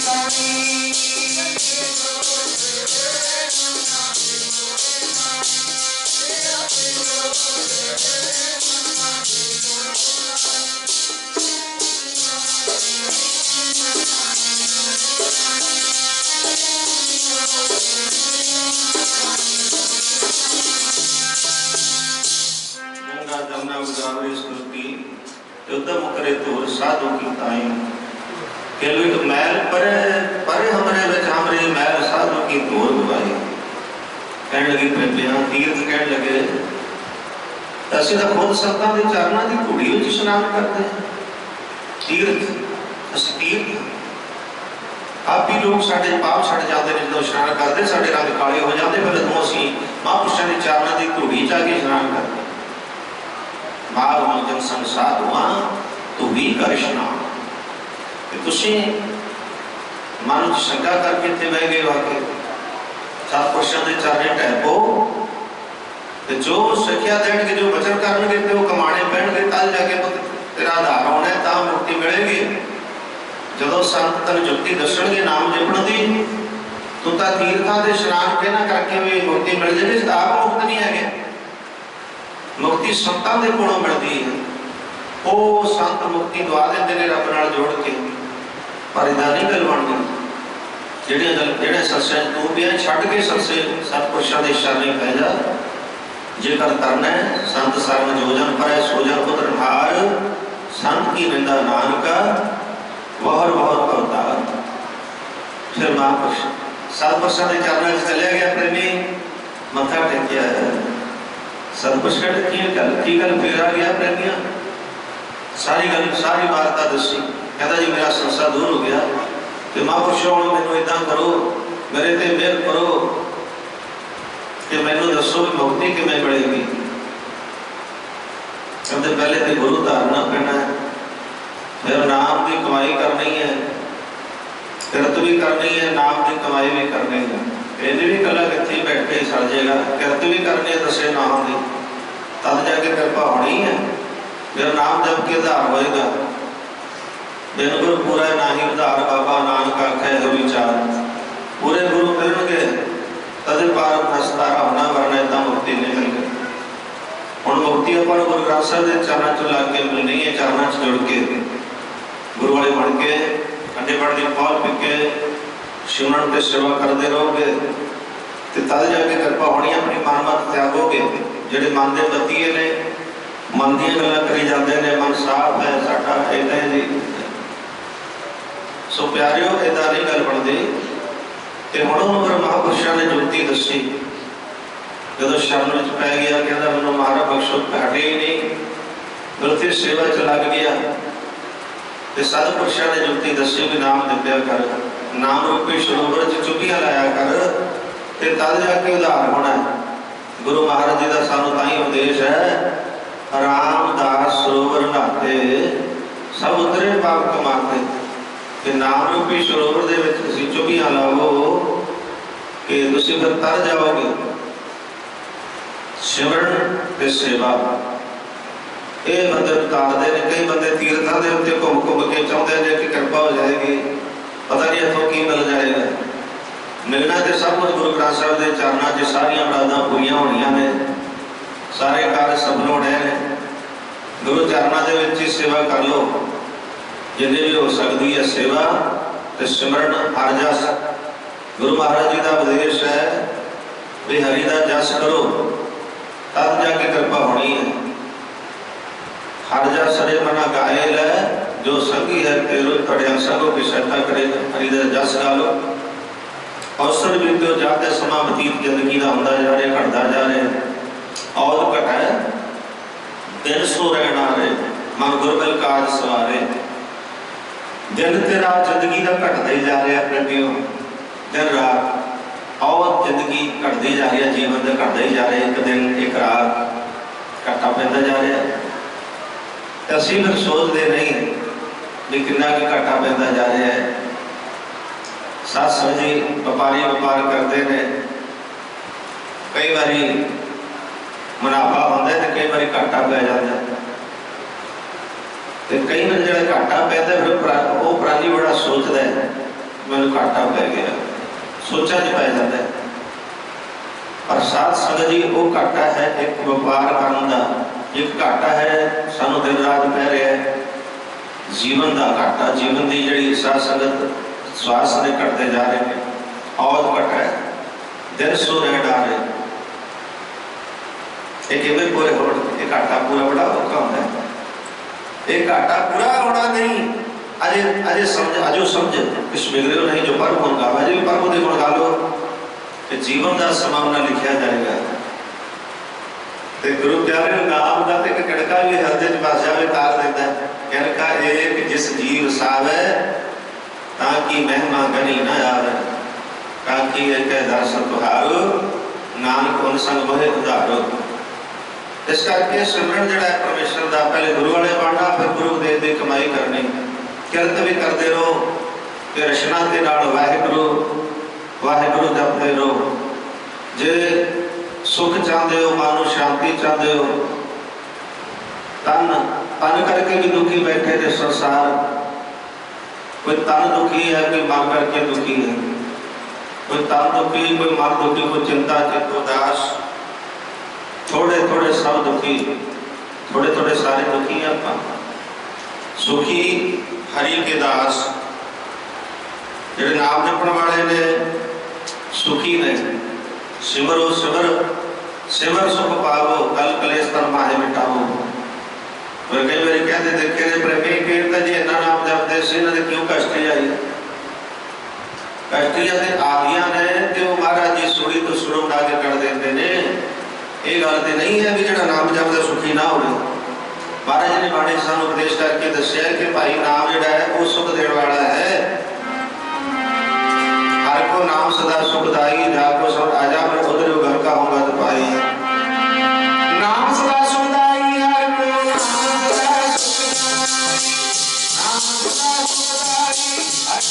ताणी। उद्यम करे धूर साधु की ताई। मैल परे परे हमरे विच हमरी मैल साधु की धूर गवाई। कहने लगी प्रेमिया तीर्थ कहने लगे असीं तां खुद संतां दे चरनां दी धूड़ी विच इशनान करते हैं। तीर्थ असीं तीर्थ आप ही लोग साडे पाप छड़ जाते हैं। जो इशनान करते साडे रंग काले हो जाते पर जदों असीं महापुरुषां दे चरनां दी धूड़ी च आके इशनान करते। मार मंजन संसार हुआ तू भी करिश्ना तुसी मन च शंका करके इत्थे बह गए वाके सतपुरुषां दे चरणे टैपो ते जो सिक्ख्या देणगे जो वचन करनगे ते वो कमाणे पैणगे कल जाके तेरा आधार होना है तां मुक्ति मिलेगी। जदों संत तन जुक्ति दसणगे नाम जपण दी तू तां तीर्थां दे इशनान के ना करके भी मुक्ति मिल जाएगी। आप मुक्त नहीं है मुक्ति संतां दे कोलों मिलदी है। वो संत मुक्ति दवा देंदे ने रब नाल जोड़ के पर इदां नहीं गल बनदी। जेड़े सत्संग तू भी छड्ड के सतपुरुषां दे शरणे पै जा। जेकर करना है संत सरन जोजन परै सोजन पुत्र हार। संत की निंदा नानका वहर वहर अवतार। फिर महापुरुष सतपुरुषां दे चरणां च चलिया गया प्रेमी मत्था टेकिया सतपुरुष कहते की गल फिर आ गया प्रज्ञा, सारी गल सारी वार्ता दसी। कहता जी मेरा संसार दूर हो गया कि महापुरुषों मैनू इदा करो, मेरे ते मेहर करो कि मैनू दसो कि मुक्ति किवें मिलेगी। कहते पहले तो गुरु धारना पैना है, फिर नाम की कमाई करनी है, किरत भी करनी है, नाम की कमाई भी करनी है। इन भी कला कितनी बैठ के ही सड़ जाएगा। किरत भी करनी है दसे नाम की, तब जाके कृपा होनी है, फिर नाम जप के उधार होएगा। बिन गुरु पूरा ना ही उधार, बाबा नानक आखे हो विचार। पूरे गुरु मिलणगे तद पार नस्तारा होना, वरना इदा मुक्ति नहीं मिलगी। हुण मुक्ति अपन गुरु ग्रंथ साहिब के चरणों च लग के मिलनी है, चरणों च जुड़ के गुरु वाले बन के ठंडे पानी की पाल पी के सिमरन ते सेवा करते रहोगे तो तद जाके कृपा होनी। अपनी मन मत त्यागोगे। जेडे मन के बतीए ने मन दी गल्लां करी जाते हैं, मन साफ है साडा इदा है जी। सो प्यारिओ इदा नहीं गल बनती। तो हुण उन्होंने महापुरुषों ने जुगती दसी, जो शरण में पै गया, कहता मैं महाराज बख्शो, हटे ही नहीं, गलती सेवा च लग गया। तो सतपुरुषों ने जुगती दसी भी नाम दिव्या कर, नाम रूपी सरोवर च चुपियां लाया कर, ते तद जाके उधार होना है। गुरु महाराज जी का सानू ताई उपदेश है, रामदास सरोवर नहाते सब उतरे पाप कमाते। कि नाम रूपी सरोवर दे विच तुसीं चुपियां लाओ कि तुसीं फिर तर जाओगे। सिमरन ते सेवा ये बंदे उतारते हैं। कई बंदे तीर्थों के उत्ते घूम घूम के चाहते हैं कि कृपा हो जाएगी, पता नहीं इतों की मिल जाएगा। मिलना तो सब कुछ गुरु ग्रंथ साहिब के चरणों से सारिया मुरादां पूरियां होनियां ने, सारे कार्य सफल होने हैं। गुरु चरणों के विच ही सेवा कर लो, जिन्हें भी हो सकती है सेवा ते सिमरन हर जस। गुरु महाराज जी का उपदेश है भी हरि का जस करो, तब जाके कृपा होनी है। हर जस हरे मना गायल है, जो संगी है तेरो कड़िया संगों की सहायता करेगा। हरि का जस गा लो। अवसर भी तो जाते समा बतीत जिंदगी का होंदा जा रहा, घटता जा रहा। और घट है दिन सो रहना रे, मन गुरबिल काज सवारे। दिन ते रात जिंदगी का घटता ही जा रहा प्रभु, दिन रात और जिंदगी घटती जा रही है, जीवन का घटता ही जा रहा है। एक दिन एक रात घाटा पैदा जा रहा है। असीं फिर सोचते नहीं भी कितना कि घाटा पैदा जा रहा है। सत्संग जी व्यापारी व्यापार करते हैं, कई बारी मुनाफा होता है तो कई बारी घाटा पै जाता है। तो कई बार जो घाटा पैदा फिर वो प्राणी बड़ा सोचता है मैंने घाटा पै गया, सोचा च पै जाता है। पर साध संगत जी वो घाटा है एक व्यापार करने का, एक घाटा है सानू दिन रात पै रहा है जीवन का घाटा। जीवन की जी साध संगत श्वास ने घटते जा रहे हैं, और घट है दिन सो रह डा रहे। एक पूरे हो घाटा पूरा बड़ा औखा होता है। एक घाटा पूरा होना नहीं, अजे अजे समझ अजो समझ कुछ बिगड़े नहीं जो पर्व गुण गावा, अजे भी पर्व के गुण गा लो कि जीवन का समावना लिखा जाएगा। तो गुरु प्यारे नाम का एक कड़का भी हृदय च बस जाए तार देता है। कड़का ये कि जिस जीव सावे ताकि महिमा गनी न आवे, ताकि एक दर्शन तुहारो नानक उन संग मोहे उधारो। इस करके सिमरन जड़ा है परमेश्वर का, पहले गुरु वाले बनना, फिर गुरु देव की कमाई करनी। किरत भी करते रहो कि रचना के नाल वाहिगुरु वाहिगुरु जपते रहो। जे सुख चाहते हो, मानो शांति चाहते हो, तन तन करके भी दुखी बैठे थे संसार। कोई तन दुखी है, कोई मन करके दुखी है, कोई तन दुखी, कोई मन दुखी, कोई चिंता चित्त उदास, थोड़े थोड़े सब दुखी, थोड़े थोड़े सारे दुखी हैं। आप सुखी हरि के दास जो नाम जपण वाले ने सुखी ने। सिमरो सिमर सिमर सुख पावो, कल कलेश तन माहे मिटावो। और कई बार कहते देखे ने प्रेमी कीर्तन जी इन्ना नाम जपते से इन्होंने क्यों कष्टी आई, कष्टियां आ गई ने तो महाराज जी सुनी तो सुनो उड़ा के कर देते ने। ये गल तो नहीं है भी जो नाम जपदा सुखी ना हो। महाराज जी ने बाणी सानू उपदेश करके दसिया कि भाई नाम जिहड़ा है वो सुख देने वाला है। हर को नाम सदा सुखदाई, जाको सब आजा मैं उधर घर का होगा तो पाई। नाम सदा सुखदाई, हर को नाम सदा सुखदाई, नाम सदा सुखदाई, हर को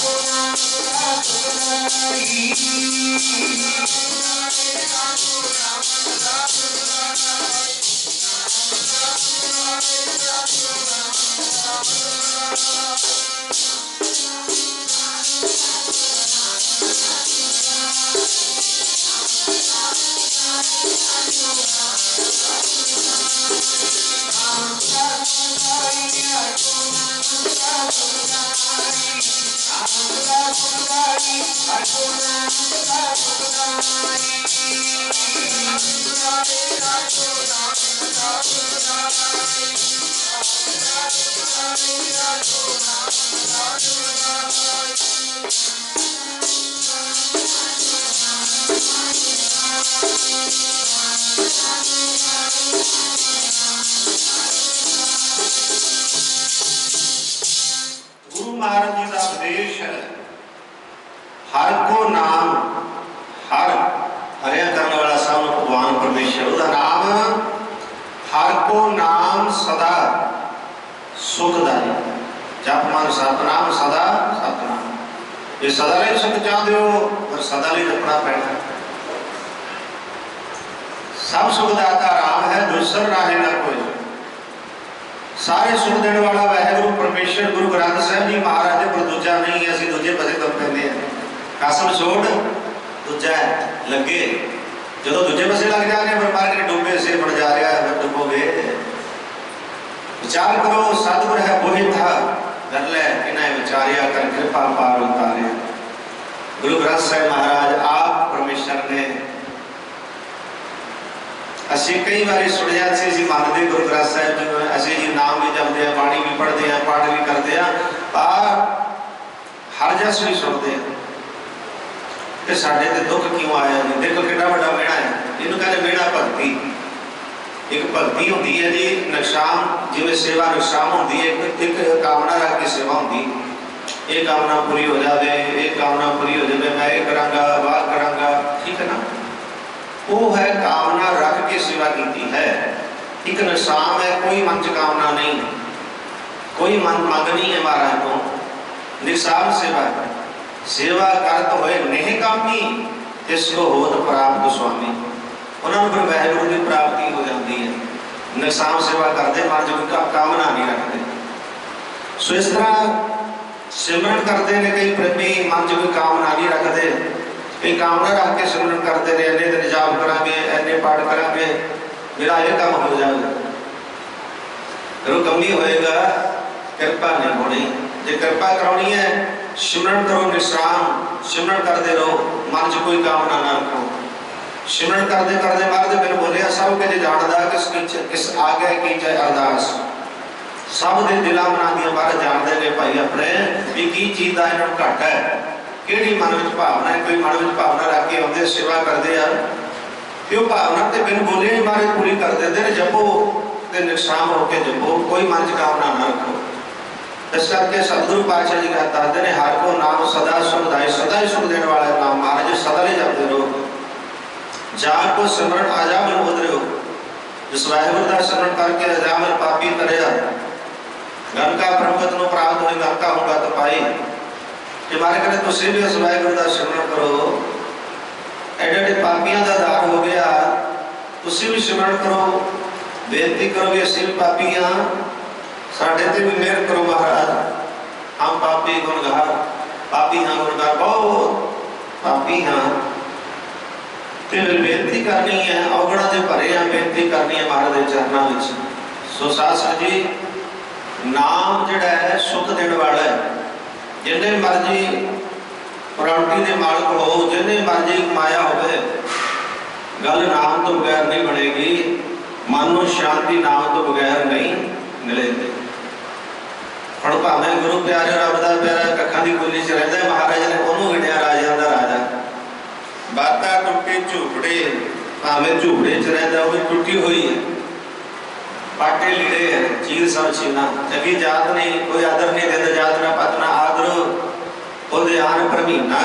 नाम सदा सुखदाई। महाराज जी का उपदेश है, हर को नाम, हर हरिया करने वाला सब भगवान परमेश्वर का नाम, हर को नाम सदा सुखदाई। जप मन सतनाम सदा सतनाम। ये सदा लिए सुख चाहते हो पर सदा लिए जपना पैना। सब सुखदाता राम है, दूसर राहे ना कोई। सारे सुख देने वाला वाहेगुरु परमेश्वर गुरु ग्रंथ साहिब जी महाराज पर दूजा नहीं है। असं दूजे पासे तुर पैंदे हैं। कसम छोड़ दूजा लगे, जो दूजे पासे लग जाने पर मार के डूबे से बन जा रहा है, डूबोगे। विचार करो, सतगुर है वही था, कर ले इन्हें विचारिया कर कृपा पार उतारे। गुरु ग्रंथ साहिब महाराज आप परमेश्वर ने असी कई बार सुनिया से मानते गुरु ग्रंथ साहिब जी, असी जी नाम भी जपते हैं, बाणी भी पढ़ते हैं, पाठ भी करते हैं, पर हर जस भी सुनते हैं कि साढ़े ते दुख क्यों आया जी। देखो कितना बड़ा मेणा है, इन्हों कहते मेणा भगती। एक भगती होती है जी नक्शाम, जिवें सेवा नक्शाम होती है, एक कामना रख के सेवा होती। ये कामना पूरी हो जाए, एक कामना पूरी हो जाए, मैं ये करांगा, वाह करांगा, ठीक है ना। वो है कामना रख के सेवा की है। एक नशाम है, कोई मन च कामना नहीं, कोई मन मंग नहीं है महाराज को, निशाम सेवा है। सेवा करत होए नहीं कामी, इसको होत प्राप्त स्वामी। उन्होंने फिर वाहेगुरु की प्राप्ति हो जाती है। निशाम सेवा करते मन च कोई कामना नहीं रखते। सो इस तरह सिमरन करते हैं, कई प्रेमी मन च कोई कामना नहीं रखते, कई कामना रख के सिमरन करते रहे, इन्ने दिन जाप करांगे, इन्ने पाठ करांगे, मेरा ये काम हो जाएगा। फिर कमी होएगा, कृपा नहीं होनी। जो कृपा करानी है, सिमरन करो निश्राम, सिमरन करते रहो, मन च कोई कामना ना रखो। सिमरन करते करते महाराज मैंने बोलिया, सब कुछ जानता किस आगे की चाहे अरदास, सब के दिलों मनां दी महाराज जानते हैं भाई अपने भी की चीज़ का इन्होंने घट है, किहड़ी मन में भावना है। कोई मन में भावना रख के आते सेवा करते हैं, कि भावना तो बिन बोले महाराज पूरी कर देते हैं। जपो तो निशाम होकर जपो, कोई मन च कामना ना रखो। इस करके सतगुरु पातशाह जी कहते हैं, हर को नाम सदा सुखदाई, सदा ही सुख देने वाला नाम महाराज सदा ही जपते रहो। जाको सिमरन आजा मन उधरो, जिस वाहेगुरु का सिमरन करके आजा मन पापी तरिया, गन का परमगत को प्राप्त होए, गन का होगा तो पाई। कि मारे कहते तुम भी उस वाहेगुरु का सिमरन करो, एडे एडे पापियों का दार हो गया, तुम भी सिमरन करो, बेनती करो भी असीं भी पापी हाँ, साढ़े ते भी मेहर करो महाराज, हम पापी गुनगार, पापी हाँ गुनगार, बहुत पापी हाँ। तो बेनती करनी है, अवगुणों से भरे हैं, बेनती करनी है महाराज के चरणों में। सो साध संगत जी, नाम जिहड़ा है सुख देने वाला है। जिन्ने मर्जी प्रॉपर्टी के मालिक हो, जिन्ने मर्जी कमाया होवे, गल नाम तो बगैर नहीं बनेगी। मन को शांति नाम तो बगैर नहीं मिलेगी। हम भावें गुरु प्यारे रब का प्यारा कखा की कुली च रहिंदा है, महाराज ने उन्होंने गिणिया राजा का राजा। बाता टुटे झूपड़े भावें झूड़े च रहता वो भी टुटी हुई है, पाटे लीड़े है, चीर सब छीना, चंगी जात नहीं, कोई आदर नहीं देता, जात ना पत ना आदर, ओदे आन पर महीना,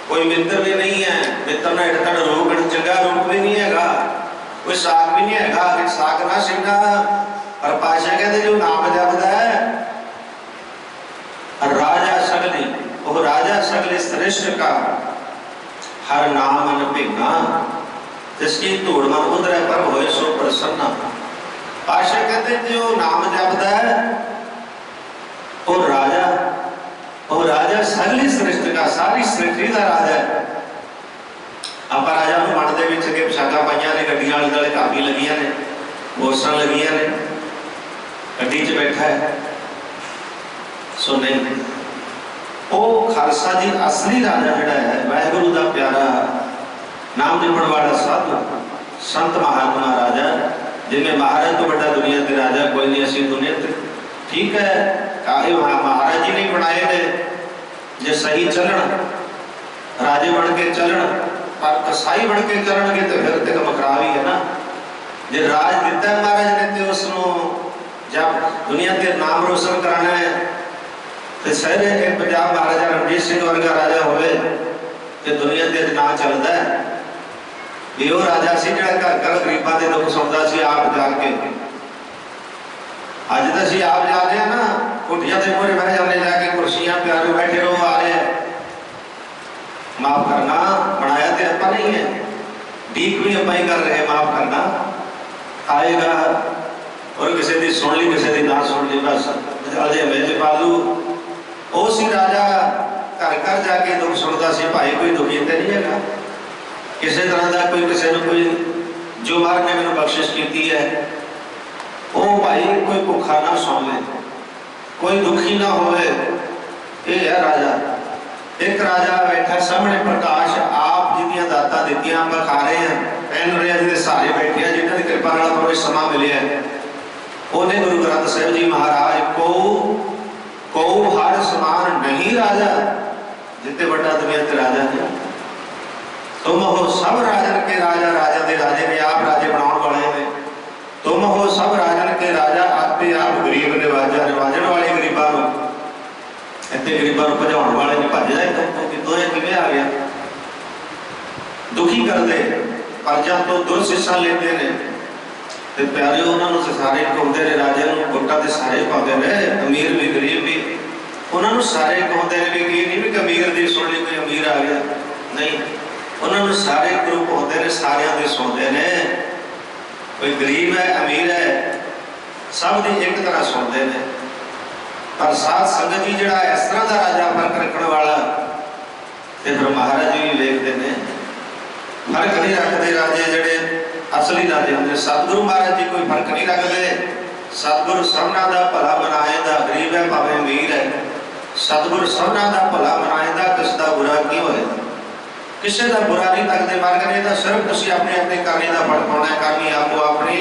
कोई मित्र भी नहीं है, मित्र ना इड़कण रूप चंगा रूप भी नहीं है, कोई साग भी नहीं है कि साग ना सीना। पर पातशाह कहते जो नाम जपदा है राजा सगली, वो राजा सगले श्रेष्ठ का हर नाम मन भिन्ना, जिसकी धूड़ मन उधरे पर होए सो प्रसन्न। पातशाह कहते जो नाम जपदा है वो राजा सगली श्रेष्ठ का, सारी सृष्टि का राजा है। आप राजा मन दे विच के पोशाकां पाईयां ने, गड्डियां आले दुआले काफी लगियां ने, बोसां लगियां ने, गड्डी च बैठा है, सो नहीं वो खालसा जी असली राजा जिहड़ा है वाहिगुरू दा प्यारा नाम जपण वाला साधु संत महात्मा राजा, जिन्हें महाराज तो बड़ा दुनिया के राजा कोई नहीं, असी दुनिया ते ठीक है काहे महाराज जी नहीं बनाए ने, जे सही चलन राजे बन के चलन, पर कसाई बन के चलणगे तो फिर तो काम खराब ही है ना। जे राज दिता है महाराज ने तो उसनों जब दुनिया के नाम रोशन कराना है तो सहरे के पंजाब महाराजा रणजीत सिंह वर्गा राजा होवे तो दुनिया के ना चलता है भी वो राजा सी जो घर घर गरीबों के दुख सुनता सी आप जाके। अज तो असी आप जा रहे हैं ना, कुटिया के मोहरे बह जाने जाके, कुर्सियां प्यारे बैठे रहो आ रहे हैं, माफ करना बनाया तो आप नहीं है, डीक भी आप ही कर रहे हैं, माफ करना आएगा और किसी की सुन ली किसी की ना सुन ली, बस अजे मेज पालू। उस राजा घर घर जाके दुख सुनता सी, भाई कोई दुखी तो नहीं है किसी तरह का, कोई किसी ने कोई जो मार ने मैंने बख्शिश की है वो भाई कोई भुखा ना सौ ले, कोई दुखी ना होवे, ये है राजा। एक राजा बैठा सामने प्रकाश आप जिन्दियां दातां दित्तियां आप खा रहे हैं, पहन रहे हैं, सारे बैठे हैं, जिन्होंने कृपा नाल थोड़ा समा मिले है, उन्हें गुरु ग्रंथ साहिब जी महाराज को हर समान नहीं राजा, जितने बड़ा दुनिया के राजा है, तुम हो सब राजन के राजा, राजा दे राजे ने आप राजे बनाने वाले ने, तुम हो सब राजन के राजा, आपे आप गरीब निवाजा, निवाजन वाले गरीबों को इतने गरीबों को भजाने वाले ने भज जाए तो ये किवें आ गया, दुखी करते प्रजा तो दुर्शिक्षा लेते हैं ते प्यारे उन्होंने सारे कहते हैं, राजे वोटा तो सारे पाते हैं, अमीर भी गरीब भी, उन्होंने सारे कहते हैं भी ये नहीं भी अमीर की सुन ली कोई अमीर आ गया, नहीं उन्होंने सारे ग्रुप होते हैं, सारिया के सुनते हैं, कोई गरीब है अमीर है सब की एक तरह सुनते हैं। पर साध संगत जी जो इस तरह का राजा फर्क रखने वाला तो फिर महाराज जी भी देखते हैं, फर्क नहीं रखते राजे जड़े असली राजे होंगे। सतगुरु महाराज जी कोई फर्क नहीं रखते, सतगुरु सबना का भला बनाएगा, गरीब है भावे अमीर है, सतगुरु सबना का भला बनाएगा, किसी का बुरा क्यों है, किसी का बुरा नहीं लगते, मर गए तो सिर्फ तुम अपने अपने करने का फल पाना है, करनी आपको अपनी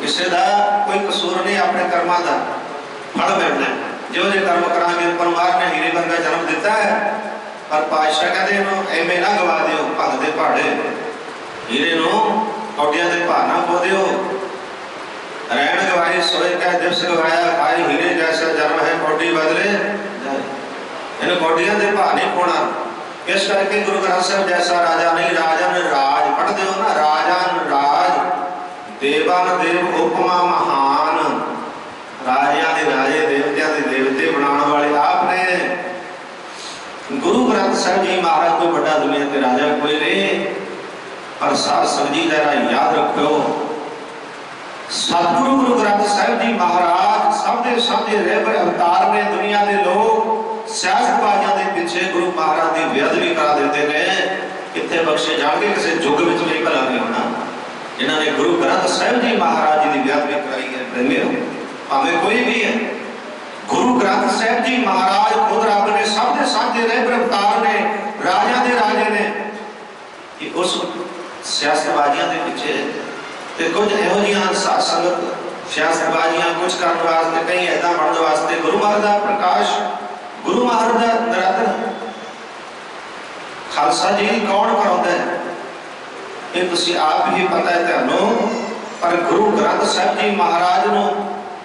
किसी का कोई कसूर नहीं, अपने कर्मां का फल मिलना है, जो जो कर्म करांगे परमार ने हीरे वर्गा जन्म दिता है। पर पातशाह कहते एवें ना गवा दिओ भगत दे पहाड़े, हीरे कौडिया के भार ना खो दिओ, रैन गवाई सोए कह दिवस गवाया, खाए हीरे जैसा जन्म है कौडी बदले इन कौडिया के भार नहीं खोना। इस करके गुरु ग्रंथ साहिब जैसा राजा नहीं, राजन राज पढ़ते हो ना, राजन राज देवन देव उपमा महान, राजिया के राजे देवतिया के देवते बनाने वाले आपने। गुरु ग्रंथ साहिब जी महाराज कोई बड़ा दुनिया के राजा कोई नहीं, पर साध संगत जी जरा याद रखो, सतगुरु गुरु ग्रंथ साहिब जी महाराज सबके सामने रहबर अवतार ने, दुनिया के लोग सियासतबाजियों के पीछे गुरु महाराज की बेअदबी भी करा देते हैं, कितने बख्शे जाएंगे, किसी युग में भी भला नहीं होना जिन्होंने गुरु ग्रंथ साहिब जी महाराज जी की बेअदबी कराई है, प्रेमियों भावें कोई भी है। गुरु ग्रंथ साहिब जी महाराज खुद रब ने सबके सामने रहबर अवतार ने, राजा के राजे ने, कि उस सियासतबाजियों के पीछे ते कुछ इहो साध संगत सियासतबाजियां कुछ करने वास्ते, कहीं ऐसा बनने वास्ते गुरु महाराज का प्रकाश, गुरु महाराज का नराधन खालसा जी कौन कराता है, ये तुसीं आप ही पता है तुहानूं, पर गुरु ग्रंथ साहिब जी महाराज नूं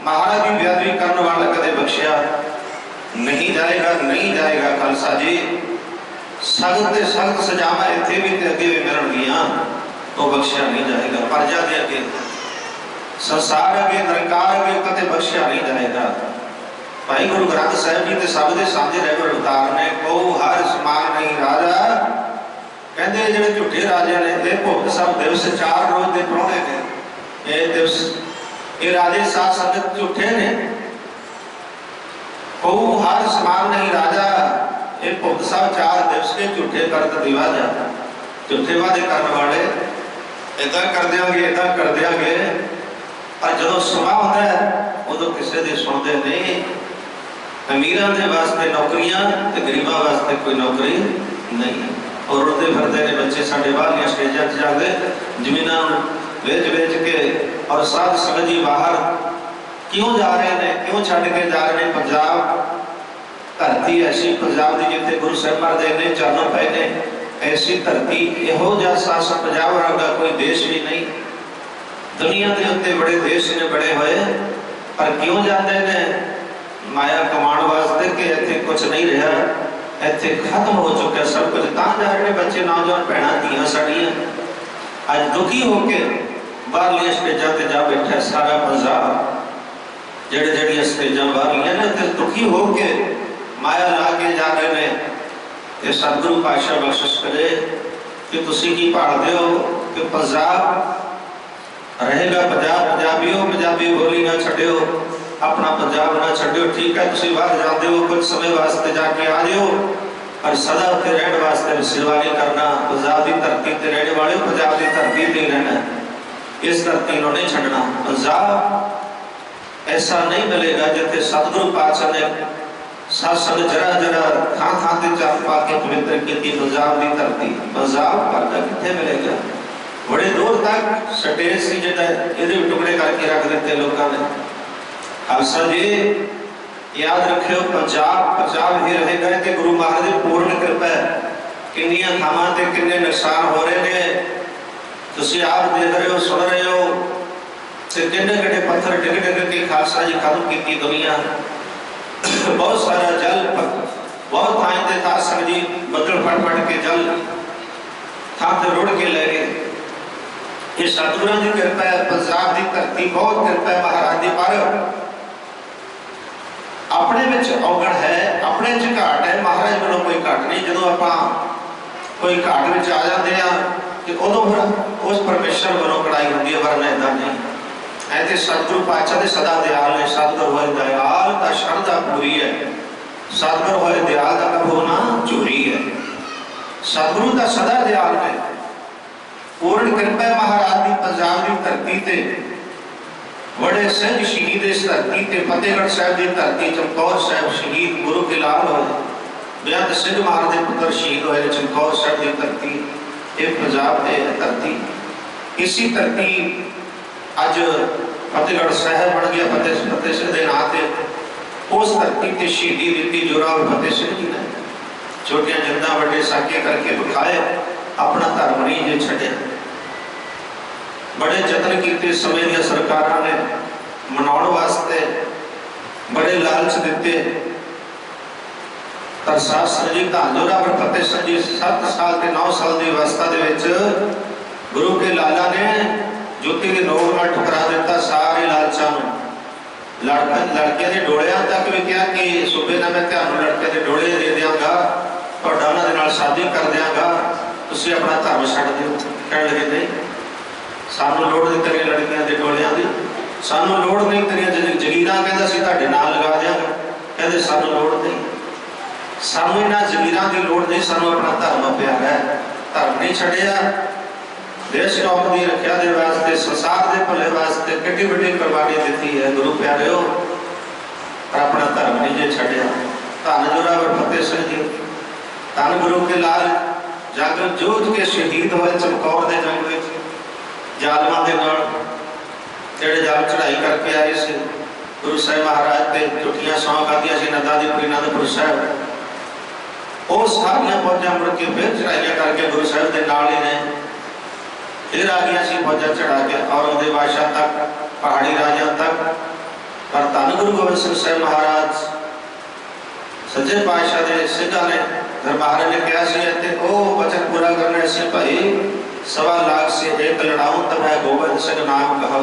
महाराज की बेअदबी करने वाला कदे बख्शिया नहीं जाएगा, नहीं जाएगा। खालसा जी सख्त ते सख्त सजावां इत्थे भी ते अगे भी मिलणगियां, वो बख्शिया नहीं जाएगा। प्रजा दे अगे, संसार अगे, निरंकार अगे कदे बख्शिया नहीं जाएगा। भाई गुरु ग्रंथ साहिब जी ते सब दे साझे रहबर अवतार ने। को हर समान नहीं राजा, कहते जिहड़े झूठे राजे ने ये भुगत सब दिवस 4 रोज के प्राहुणे ने, ये दिवस ये राजे साध संगत झूठे ने। को हर समान नहीं राजा, ये भुगत सब 4 दिवस के झूठे करत दिवाजा। झूठे वादे करने वाले इदा कर देंगे, इदा कर देंगे, पर जो समा होता है उदों किसी की सुनते नहीं। अमीरां दे वास्ते नौकरियां ते गरीबां वास्ते कोई नौकरी नहीं। और उड़ते फिरते ने बच्चे साढ़े बाहर स्टेजा जाते जमीना वेच वेच के। और साध संगत जी बाहर क्यों जा रहे हैं, क्यों छड़ के जा रहे हैं? पंजाब धरती ऐसी, पंजाब की जिथे गुरु साहब महाराज ने चरणों पे ने, ऐसी धरती इहो जिहा शासन पंजाब वर्गा कोई देश भी नहीं। दुनिया के उत्ते बड़े देश ने बड़े हुए, पर क्यों जाते हैं? माया कमाण वास्ते कि इत्थे कुछ नहीं रहा, इत्थे खत्म हो चुका सब कुछ। तां जा रहे बच्चे नौजवान भैणां धीआं साड़ियां अज दुखी होके बाहरलियां स्टेजां ते जा बैठा सारा पंजाब। जेड़े जेड़ियां स्टेजां बाहरलियां ने ते दुखी होके माया ला के जा रहे हैं। ते सतगुरु पातशाह बख्शिश करे कि तुसीं की भालदे हो कि पंजाब रहेगा। पंजाब पंजाबियों, पंजाबी बोली ना छड्डियो, अपना पंजाब ना छड्डियो। ठीक है तुसीं बाहर जाते हो, कुछ समय वास्ते जाके आ जाओ, पर सदा उत्ते रहने वास्ते सेवा नहीं करना। पंजाब की धरती ते रहने वाले पंजाब की धरती ते रहना, इस धरती को नहीं छड्डना। पंजाब ऐसा नहीं मिलेगा जिथे सतगुरु पातशाह ने सत्संग जरा जरा थां थां ते चल पा के पवित्र की पंजाब की धरती। पंजाब वर्गा किथे मिलेगा? बड़े दूर तक स्टेज सी जिहड़ा इहदे टुकड़े करके रख दिते लोगों ने। खालसा जी याद रखियो, पंजाब पंजाब ही रहेगा कि गुरु महाराज की पूर्ण कृपा है। किन्नियां थावां ते किन्ने नुकसान हो रहे ने, तुसीं आप देख रहे हो, सुन रहे हो। ते किन्ने किन्ने पत्थर डिग डिग के खालसा जी खत्म की दुनिया। बहुत सारा जल, बहुत थां ते साध संगत जी बदल फट फट के जल थां ते रुड़ के ले गए। ये सतगुरां दी कृपा है। पंजाब की धरती बहुत कृपा है महाराज दी, पर अपने विच औगण है, अपने च घाट है। महाराज वालों कोई घाट नहीं। जो आप कोई घाट में आ जाते हैं तो उदों फिर उस परमेश्वर वालों कड़ाई होती है, वरना इदा नहीं। ऐसे सतगुरु पातशाह दे सदा दयाल ने। सतगुर होए दयाल ता शरधा पूरी है, सतगुर होए दयाल ता कबो ना चोरी है। सतगुरु दा सदा दयाल ने, पूर्ण कृपा महाराज की पंजाब की धरती ते। बड़े सिंह शहीद इस धरती ते, फतेहगढ़ साहब की धरती, चमकौर साहब शहीद गुरु के लाल होए। बेअंत सिंह महाराज के पुत्र शहीद होए चमकौर साहब की धरती। ये पंजाब की धरती, इसी धरती अज फतेहगढ़ साहब बन गया फतेह सिंह के नाम से। उस धरती ते शहीदी दी जोरावर फतेह सिंह जी ने। छोटिया जिंदा बड़े साके करके विखाए, अपना धर्म नहीं जे छड्डिया। बड़े जतन किए समय दी सरकारां ने मनाउण वास्ते, बड़े लालच दिते। पर साध संगत जी धन जोरावर फतेह सिंह जी 7 साल ते 9 साल की अवस्था दे विच गुरु के लाला ने ज्योति के नोट नाल ठुकरा दिता सारे लालचां नूं। लड़कियां के डोलियां तक भी कहा कि सूबे ना मैं तुहानूं लड़कियां के डोले दे देंगा, तुहाडा उन्हां दे नाल शादी कर देंगा, तुसीं अपना धर्म छड्ड दिओ। कहण लगे नहीं, सानू लोड़ नहीं तेरिया लड़कियां के डोलियां की, सानू लोड़ नहीं तेरिया जगीरां, कहंदा सी तुहाडे नाल लगा देंगा। कहंदे सानू लोड़ नहीं, सानू इन्हां जगीरां की लोड़ नहीं, सानू अपना धर्म प्यारा है। धर्म नहीं छड्डिया। देश कौम की रक्षा के वास्ते, संसार के भले वास्ते किड्डी वड्डी कुर्बानी दी है गुरु प्यारिओ, पर अपना धर्म नहीं जे छड्डिया। धन जोरावर फतेह सिंह जी, धन गुरु के लाल जंग जूझ के शहीद होए चमकौर के जंग में। जालमां दे नाल जिहड़े जाल चढ़ाई करके आए से गुरु साहिब महाराज ते झूठियां सौं खादियां सी नंदा दी पुरी आनंदपुर साहिब। वो सारियां फौजां मुड़ के फिर चढ़ाइयां करके गुरु साहिब के नाल ही ने। फिर आ गया सी फौजा चढ़ा के औरंगजेब बादशाह तक, पहाड़ी राजा तक। पर धन गुरु गोबिंद सिंह साहब महाराज सच्चे पातशाह के सिखा ने दरबार ने कहा वचन पूरा करने से भाई 1.25 लाख से एक लड़ाऊं तब है गोबिंद सिंह नाम कहो।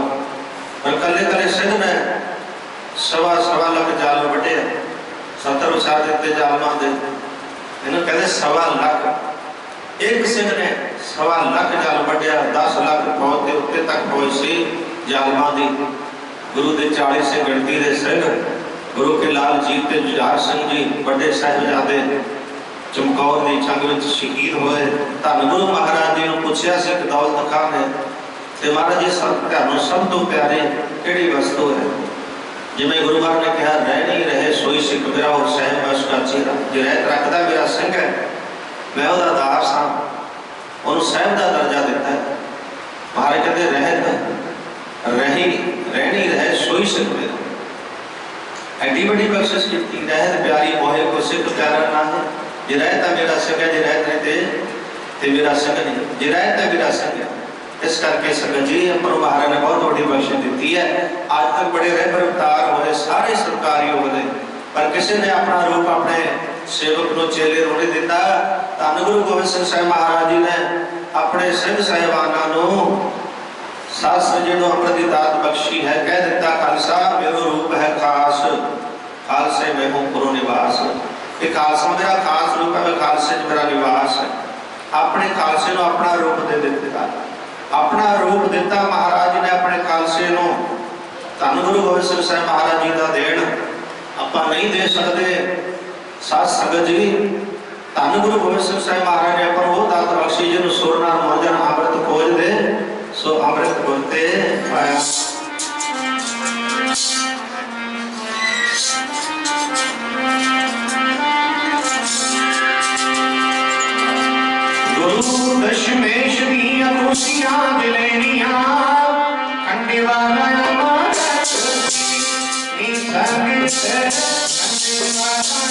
पर कले कले सिंह ने 1.25 लाख जाल वटे 70 उछाल देते जालमा दे इन्होंने कहते 1.25 लाख। एक सिंह ने 1.25 लाख जाल वटिया 10 लाख फौज के उत्ते तक फौज सी जालमा दी। गुरु के 40 से गिनती के सिंह गुरु के लाल जीत के जुझार सिंह जी बड़े साहिबजादे चमकौर की जंग में शहीद होए। धन गुरु महाराज जी ने पूछा से दौलत खां ने ते महाराज जी सब तो प्यारे केड़ी वस्तु है? जिमें गुरु महाराज ने कहा रह नहीं रहे सोई सिख मेरा और साहिब मैं उसका चेहरा जो रहत रखता मेरा सिंह है मैं वह दास हाँ उन्होंने साहिब का दर्जा दिता है। महाराज कहते रहनी रहे सोई सिख मेरा एडी बड़ी बख्शिश की रहत प्यारी मोहे को सिख प्यारा ना है। जे रहता मेरा सिंह है जे रहत नहीं ते मेरा सिंह नहीं जे रहता मेरा सिंह है। इस करके संगत जी पर महाराज ने बहुत बड़ी बख्शिश दी है। आज तक बड़े रहबर अवतार होने सारे सरकारी होने पर किसी ने अपना रूप अपने सेवक को चेले रोने दिता। धन गुरु गोबिंद सिंह साहब महाराज जी ने अपने सिंह साहिबाना शास्त्र जिन्हों अमृत की दात बख्शी है कह दिता खालसा मेरो रूप है खास खालसे में हूँ पुरो निवास। कि खालसा मेरा खास रूप है मैं खालसे मेरा निवास है। अपने खालसे को अपना रूप दे दिता अपना रूप दिता महाराज जी ने अपने खालसे को। धन गुरु गोबिंद सिंह साहब महाराज जी का देन आप नहीं दे सकते। साध संगत जी धन गुरु गोबिंद सिंह साहब महाराज ने अपन वो दात बख्शी जिन्होंने सुरना मोजन अमृत खोज दे सो अमृत बोलते पाया। गुरु दशमेश दिया खुशियां दिलेनिया खंडे वाला संग से खंडे वाला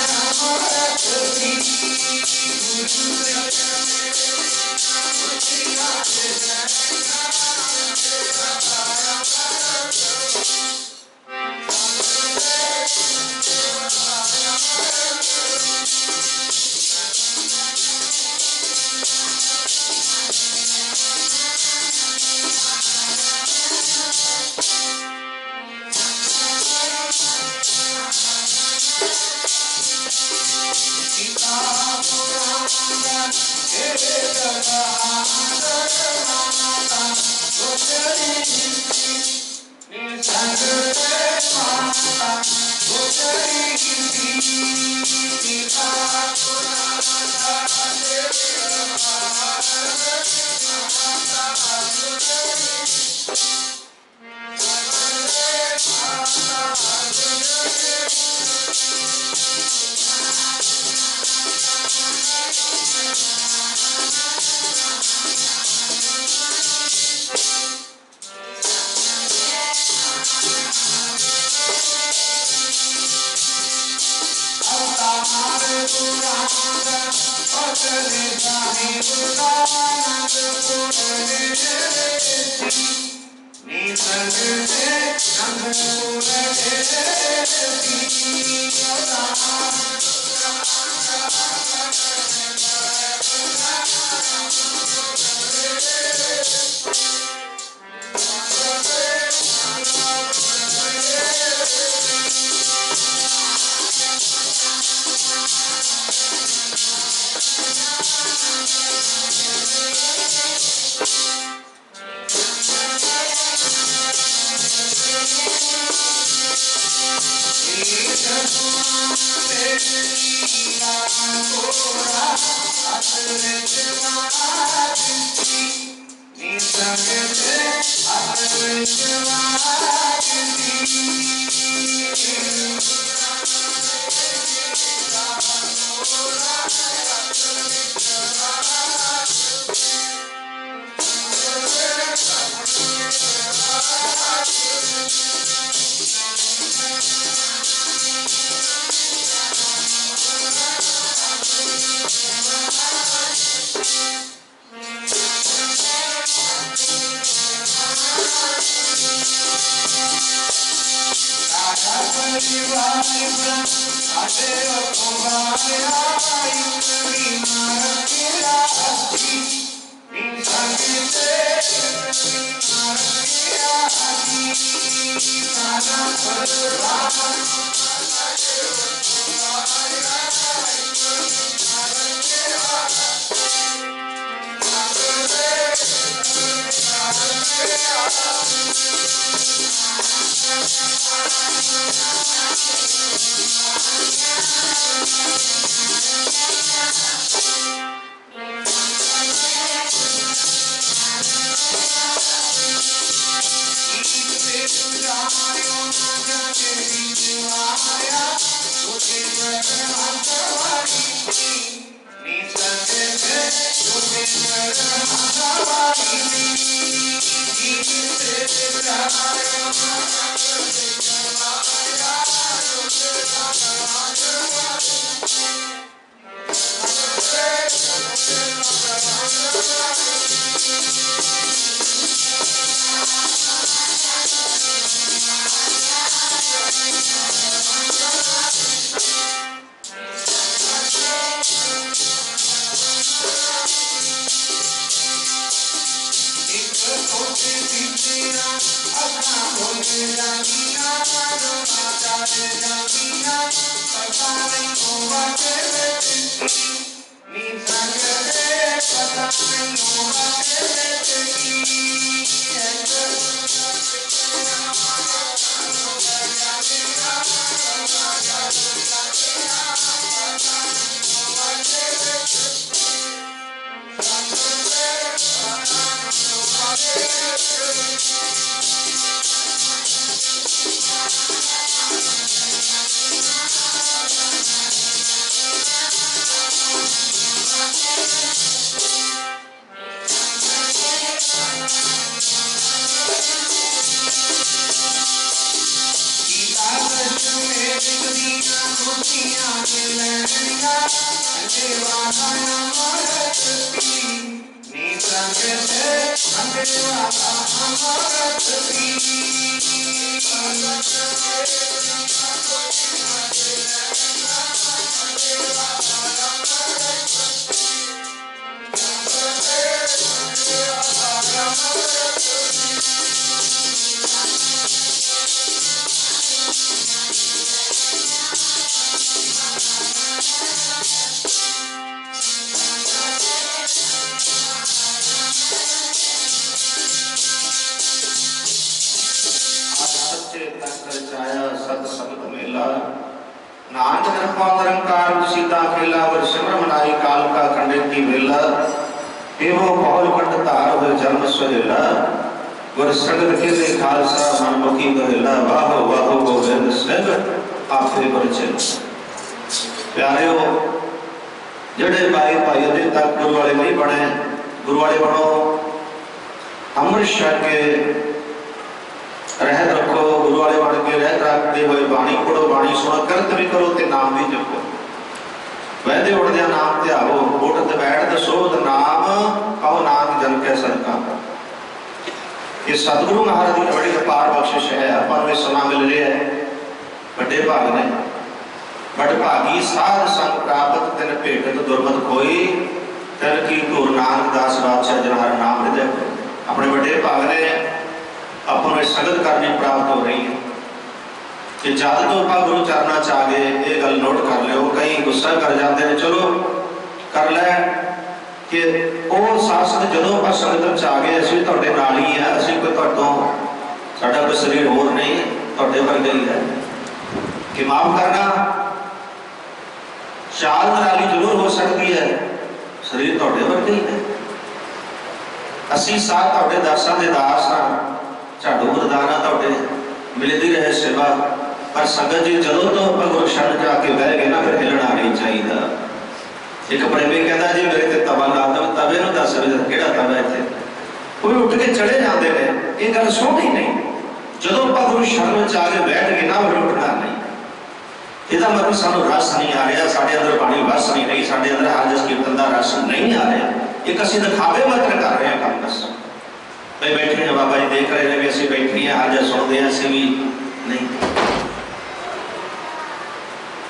नानक कृपा निरंकार सीता खेला वर सिमर मनाई काल का खंडित की वेला एवो पौल कंठ तार हो जन्म सहेला वर संगत के दे खालसा मनमुखी कहेला वाह वाह गोविंद सिंह आपे परिचय प्यारेओ जड़े भाई भाई अदे तक गुरु वाले नहीं बने गुरु वाले बनो अमृत छक के रहत रखो गुरु वाले बन के रहत रखते हुए बाणी पढ़ो बाणी सुनो करत भी करो ते नाम भी जपो वैदे उड़दे नाम ध्यावो उठत बैठ सोध नाम कहो नाम जन के सदका ये सतगुरु महाराज की बड़ी अपार बख्शिश है अपन में समा मिल रही है बड़े भाग ने बड़ भागी साध संग प्राप्त तिन भेटत दुर्मत कोई तिन की धुर नानक दास बादशाह जनार नाम हृदय अपने बड़े भाग ने अपन में संगत करनी प्राप्त हो रही है कि जब तो आप गुरु चरना चाह गए ये गल नोट कर लो कई गुस्सा कर जाते हैं चलो कर ले कि वो शासक जो आप संगत चाह गए असं तो नाल ही है असं कोई तो साडा कोई शरीर होर नहीं तो वर्गे ही है कि माफ करना चाल नाली जरूर हो सकती है शरीर तो वर्गे ही है असी साथ तो दासा के दास हाँ झाड़ू मरदाना तो मिलती रहे सेवा पर संगत जी जो तो गुरु शरण जाके बह गए ना फिर हिलना नहीं चाहिए एक प्रेमी कहता जी मेरे ते तवा ला दो तवे नु दस केड़ा तवा इत्थे कोई उठ के चढ़े जाते हैं ये गल सोहनी नहीं जो गुरु शरण जाके बैठ गए ना फिर उठना नहीं ਇਹਦਾ मतलब सानू रस नहीं आ रहा साढ़े अंदर पानी बस नहीं रही साढ़े अंदर हाजस कीर्तन का रस नहीं आ रहा एक असं दिखावे मात्र कर रहे हैं काम बस भाई बैठे हैं बाबा जी देख रहे हैं भी असं बैठे हैं हाजस सुनते हैं असं भी नहीं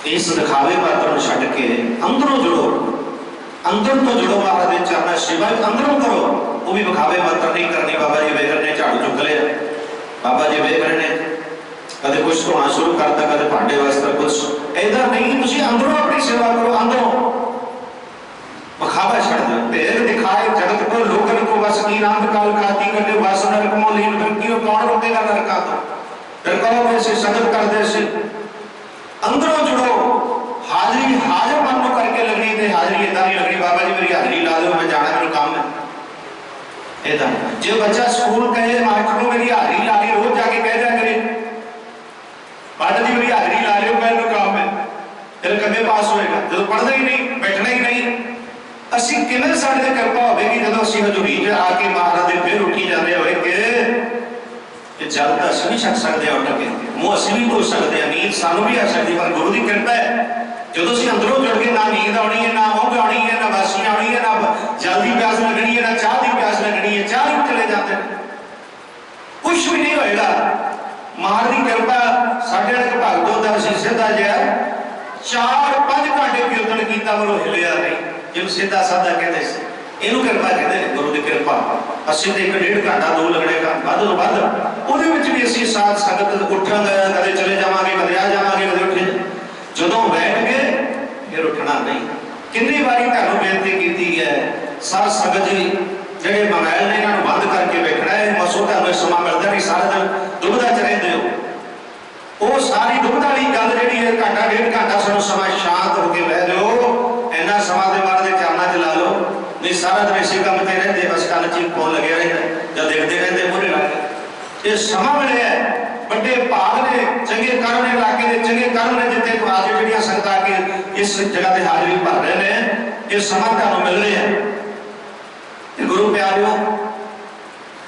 इस दिखावे पात्र छड्ड के अंदरों जुड़ो, अंदर तो जुड़ो, महाराज के चरणों सेवा अंदरों करो। वो भी विखावे पात्र नहीं करनी। बाबा जी वेख रहे झाड़ू चुक लिया, बाबा जी वेख रहे हैं कदे कुछ धोना शुरू करता, कदे भांडे वास्ते कुछ, ऐसा नहीं। तुम अंदरों अपनी सेवा करो, अंदरों विखावा छड़ दो। भेद दिखाए जगत को लोकन को बस की नाम काल खाती कटे बस नरक मों लीन फिरकी कौन रोकेगा नरका तो डरकाओ वैसे संगत कर दे से अंदरों जुड़ो। हाजरी हाजिर मन को करके लगनी थे, हाजरी इदा नहीं लगनी बाबा जी मेरी हाजरी ला दो मैं जाना मेरे काम है। इदा जो बच्चा स्कूल कहे मास्टर को मेरी हाजरी ला ली, रोज जाके कह दिया करे पाठक जी मेरी हाजरी ला लो मैं काम है, फिर कभी पास होएगा जो पढ़ना ही नहीं बैठना ही नहीं। असी किवें साडे ते किरपा होवेगी जदों असी हजूरी च आके महाराज दे फिर उठी जाते होए कि जल तो असी नहीं छक सकते, उठ के मुँह असी भी धो सकते हैं, नींद सानू भी आ सकती, पर गुरु की कृपा है जो असी अंदरों जुड़ के ना नींद आनी है, ना ऊँघ आनी है, ना वासी आनी है, ना जल की प्यास लगनी है, ना चाह की प्यास लगनी है, चाह ही चले जाते हैं, कुछ भी नहीं होएगा। महाराज की कृपा साढ़े एक भगतों का असी सीधा जिहा 4-5 घंटे कीर्तन किया मरो हिलिया नहीं, जिन्हों सीधा साधा कहते हैं इनू कृपा कहते हैं, गुरु की कृपा। असी तो 1-1.5 घंटा 2 लगने का वध तो वध वो भी असी साथ संगत उठांगे, कदे चले जावांगे, कदे आ जावांगे, कदे उठे जदों बैठ गए फिर उठना नहीं। कितनी बारी तुहानू बेनती की है साध संगत जी जेडे मोबाइल ने इन्हों बंद करके बैठना है, मसो तुहानू समा मिलता नहीं, सारा दिन दुबदा च रहिंदे हो। वो सारी दुबदा वाली गल जी है, घंटा 1.5 घंटा सानू समा शांत होकर बह जाओ, इन्ना समा दे महाराज दे चरणों च ला लो, नहीं सारा दिन इसी काम से रहते बस कल चीज फोन लगे रहते या देखते रहते मुहरे लगे। ये समा मिले बड़े भाग ने, चंगे कर्म ने, इलाके के चंगे कर्म ने जिते तो आज जी संगत आके इस जगह से हाजरी भर रहे हैं, ये समा तुहानू मिल रहा है। गुरु प्यारिओ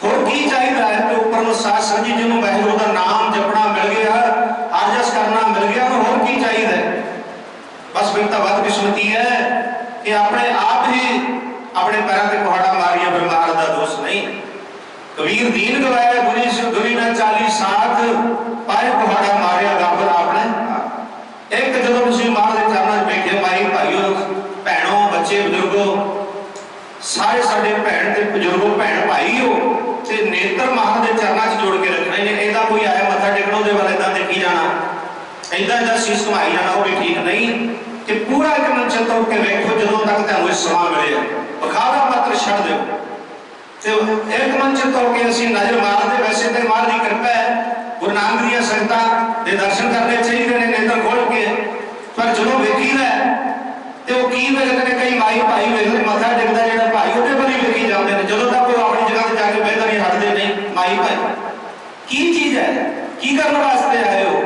होर की चाहिए है तो उपर साध संगत जी जिन्होंने वाहिगुरू का नाम जपना मिल गया, आरजस करना मिल गया, होर की चाहिए है। बस फिर तो वध किस्मती है कि अपने आप ही अपने पैरों से कुहाड़ा मारिया, फिर महाराज का दोष नहीं। कबीर दीन गवाया गुरी ने 40 साथ पाए कुहाड़ा मारिया गाफर आपने। एक जो तुम महाराज के चरणों बैठे माई भाइयों भैनों बच्चे बुजुर्गों सारे साडे भैन ते बुजुर्गों भैन भाई हो ते नेत्र महाराज के चरणों से जोड़ के रखने ने। इहदा कोई आया मत्था टेकणों दे वाले इदां देखी जाना, इदां इदां शीश घुमाई जाना, वो भी ठीक नहीं कि पूरा एक मन चलता होकर वेखो जदों तक तुहानू इस समा मिले बखावा मात्र छड़ दो तो एक मन चलता होकर असीं नजर मारते। वैसे तो महाराज की कृपा है गुरु नानक दी संगतां दे दर्शन करने चाहिए ने नेत्र खोल के, पर जदों वेखीदा तो वो की वेखदे ने कई माई भाई वेखदे मत्था टेकदा जिहड़ा भाई उहदे वाली वेखी जाते हैं, जदों तक वो अपनी जगह ते जाके बेहतर नहीं हटदे नहीं। माई भाई की चीज है, की करने वास्ते आए हो,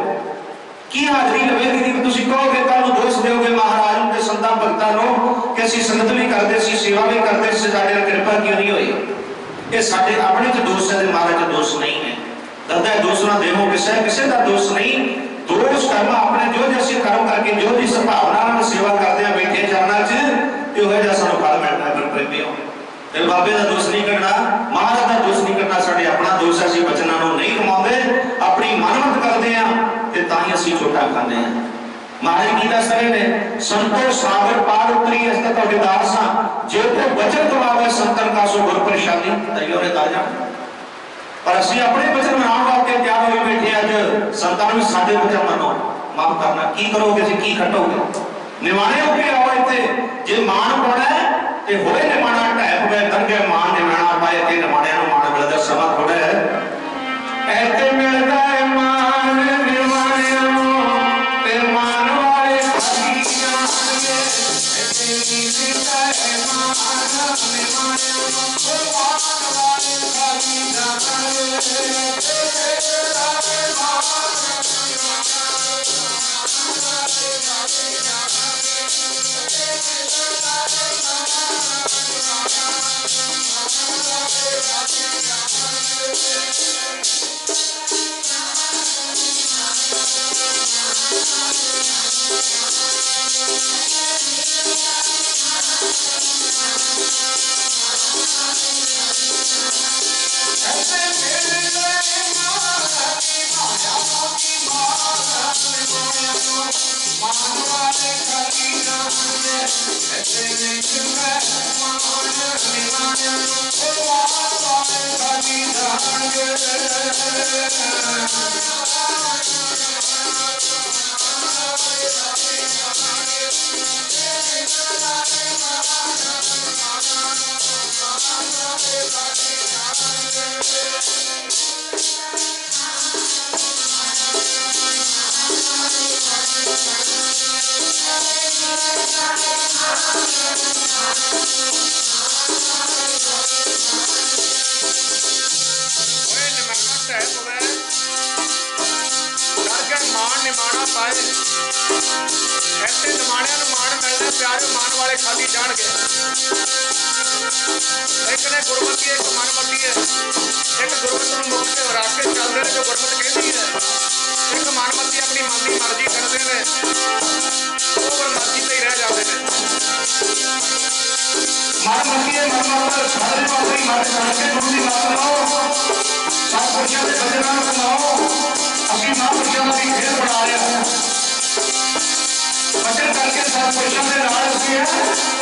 की हाजरी लवेगी कि तुम कहोगे कल दोष दोगे महाराज के संतां भगतां नूं कि असीं संगत भी करते सी सेवा भी करते सी, साडे कृपा क्यों नहीं हुई। ये साडे अपने च दोष है, महाराज च दोष नहीं है। ददा दोष ना देवो किसे का दोष नहीं। दोष कर्म अपने जो जैसे कर्म करके जो जिस भावना सेवा करते हैं बैठे चरणों च तो वह जैसा फल मिलता है। फिर प्रेमियों फिर बाबे का दोष नहीं करना, महाराज का दोष नहीं करना, साडे अपना दोष है। असीं बचनां नूं नहीं कमाउंदे, अपनी मनमत करते हैं ते तां ही असीं झोटा खांदे हैं। महाराज की दस रहे ने संतो सागर पार उतरी अस तक तुहाडे दास हां, जे तो वचन गवावे संतन का सो गुर प्रसादी तैयो ने ताजा। पर असीं अपने वचन मनाउण वास्ते तैयार होए बैठे अज संतां नूं साडे वचन मनो माफ करना की करोगे असीं की खटोगे। निमाणे हो के आओ इत्थे जे मान पाउणा है ते होए निमाणा ढाए पवे दंगे मान निमाणा पाए ते निमाणियां नूं मान मिलदा समा थोड़ा है ऐते मिलदा है मान निमाणियां नूं ते मान वाले खड़ीਆਂ ऐते मिलदा है मान निमाणियां नूं ते मान वाले खड़ीਆਂ निमाणा पाए ऐसे निमाणिया मान मिलना प्यारे मान वाले खाली जान गए। एक ने गुरमती एक मनमती है, एक गुरमत मुक्त के रख के चलते हैं जो गुरमत कहती है, एक मनमती अपनी मन की मर्जी करते हैं वो फिर मर्जी से ही रह जाते हैं। मनमती है मनमत सारे पासे मत करके गुरु की बात सुनाओ, सतपुरुषों के भजन सुनाओ। अभी महापुरुषों का भी खेल बना रहे हैं भजन करके सतपुरुषों के नाल असी है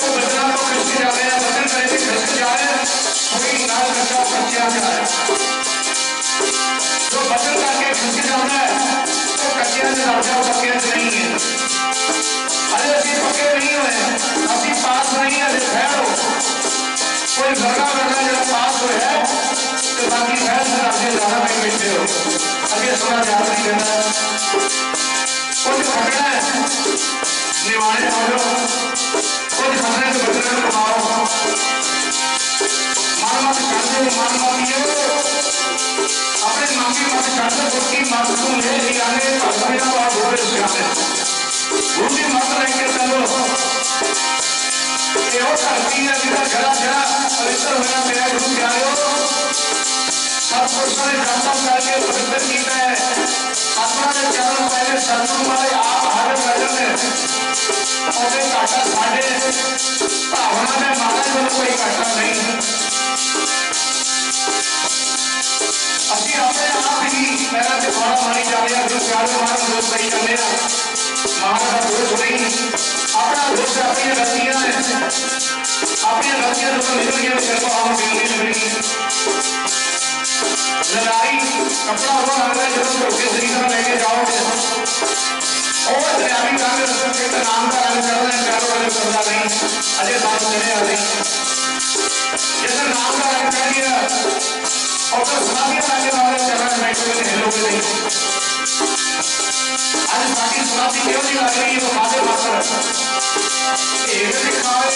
तो भजन को खिसके जा रहे हैं, भजन करके खिसके जा रहे हैं। कोई नाल बच्चा बच्चा जा रहा है जो भजन करके खिसके जाता है तो कच्चिया से राजा पक्के नहीं है। अरे अभी पक्के नहीं हुए, अभी पास नहीं है, फैल हो कोई वर्गा वर्गा जरा पास हुए है तो बाकी फैल से राजे ज्यादा नहीं बैठे हो। अभी थोड़ा ध्यान नहीं देना कुछ खतरा है निवाणे समझो, कुछ खतरे से बचने को कमाओ। मान मत कर दो, मान मत ये अपने मांगी मत कर दो, उसकी मत तुम ले ही आने भगवान का बोले सिखाते उसकी मत लेके चलो। ये हो धरती है जिधर जरा जरा पवित्र होना मेरा गुरु प्यारे सतपुरुषों ने दर्शन करके पवित्र किया है। अपना ने चरण पहले सतगुरु वाले आप हर वजन में और घाटा साढ़े भावना में महाराज में कोई घाटा नहीं। अभी अपने आप ही मेरा दिखाना मानी जा रही है जो प्यारे महाराज लोग सही कर रहे हैं महाराज का दोष नहीं अपना दोष अपनी गलतियां हैं, अपनी गलतियां जो निकल गई फिर को हम मिलनी मिलेगी। लड़ाई कपड़ा हुआ लग रहा है जब धोखे सही तरह लेके जाओगे और दरियावी काम में के नाम का रंग चढ़ रहे प्यारो रंग चढ़ता नहीं अजय बात चले आ रही जैसे नाम का रंग चढ़ गया और तो सुनामी लाके वाले चढ़ रहे बैठे हुए हिलोगे नहीं। आज बाकी सुनाती क्यों नहीं लग रही है तो बातें मात्र एक दिखाए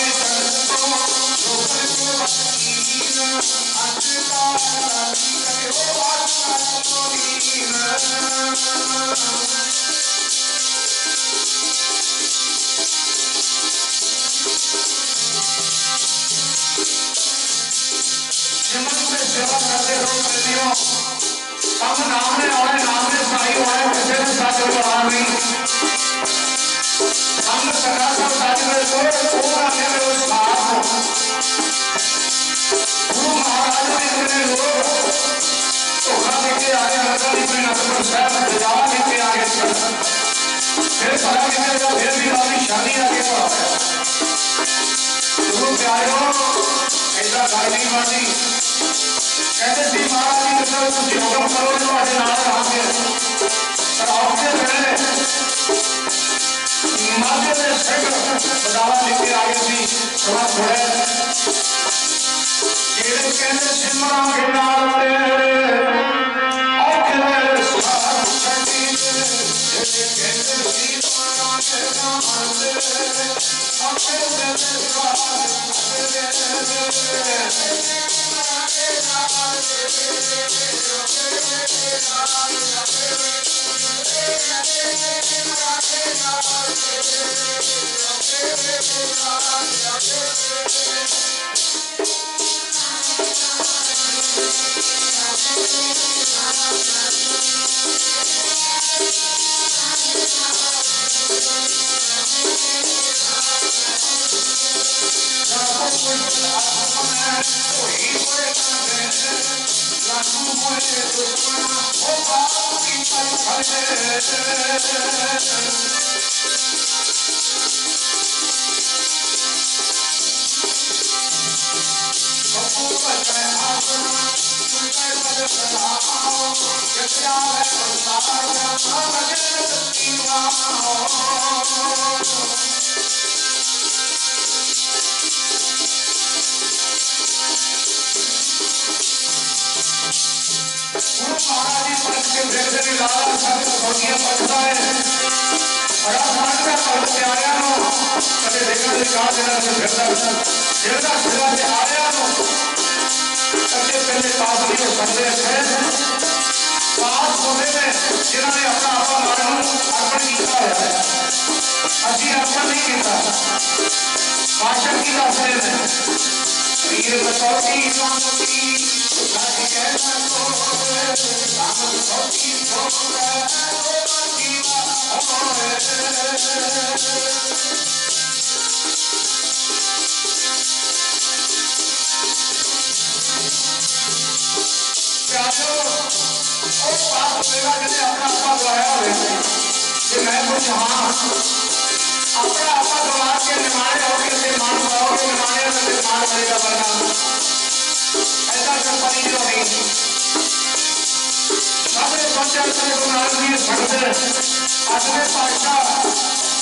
सेवा करते रहो प्रेमियों, हम नाम ने आने नाम ने साई होने किसी ने साथ बढ़ा नहीं। हम सरकार साहब साथ में तो पूरा में वो साथ गुरु महाराज ने इतने लोग धोखा देके आए नगर की नगर साहब जवाब देके आगे फिर सारा कितने का फिर भी बाकी शादी आगे बढ़ा गुरु प्यारों ऐसा घर नहीं बनती कहते सी महाराज जी कसम तुम हुक्म करो तो आज नाल रहांगे पर आपके पहले माथे से सिख बदावा लेके आए सी थोड़ा थोड़े जेड़े कहते सिमरा के नाल औखे मेरे साथ छड़ी जेड़े कहते सिमरा के नाल औखे मेरे साथ जिन्होंने अपना आपा मानू अर्पण किया हुआ है, अभी अर्पण नहीं किया भाषण की दसने में वीर कसौटी अपना आपा गवाया हुआ मैं कुछ हाँ अपना आपा गवा के निमाने होके मान पाओगे, निमाने मान बनेगा बना ऐसा कंपनी जो नहीं सारे पंचायत गुरु नानक जी भगत आठवें पातशाह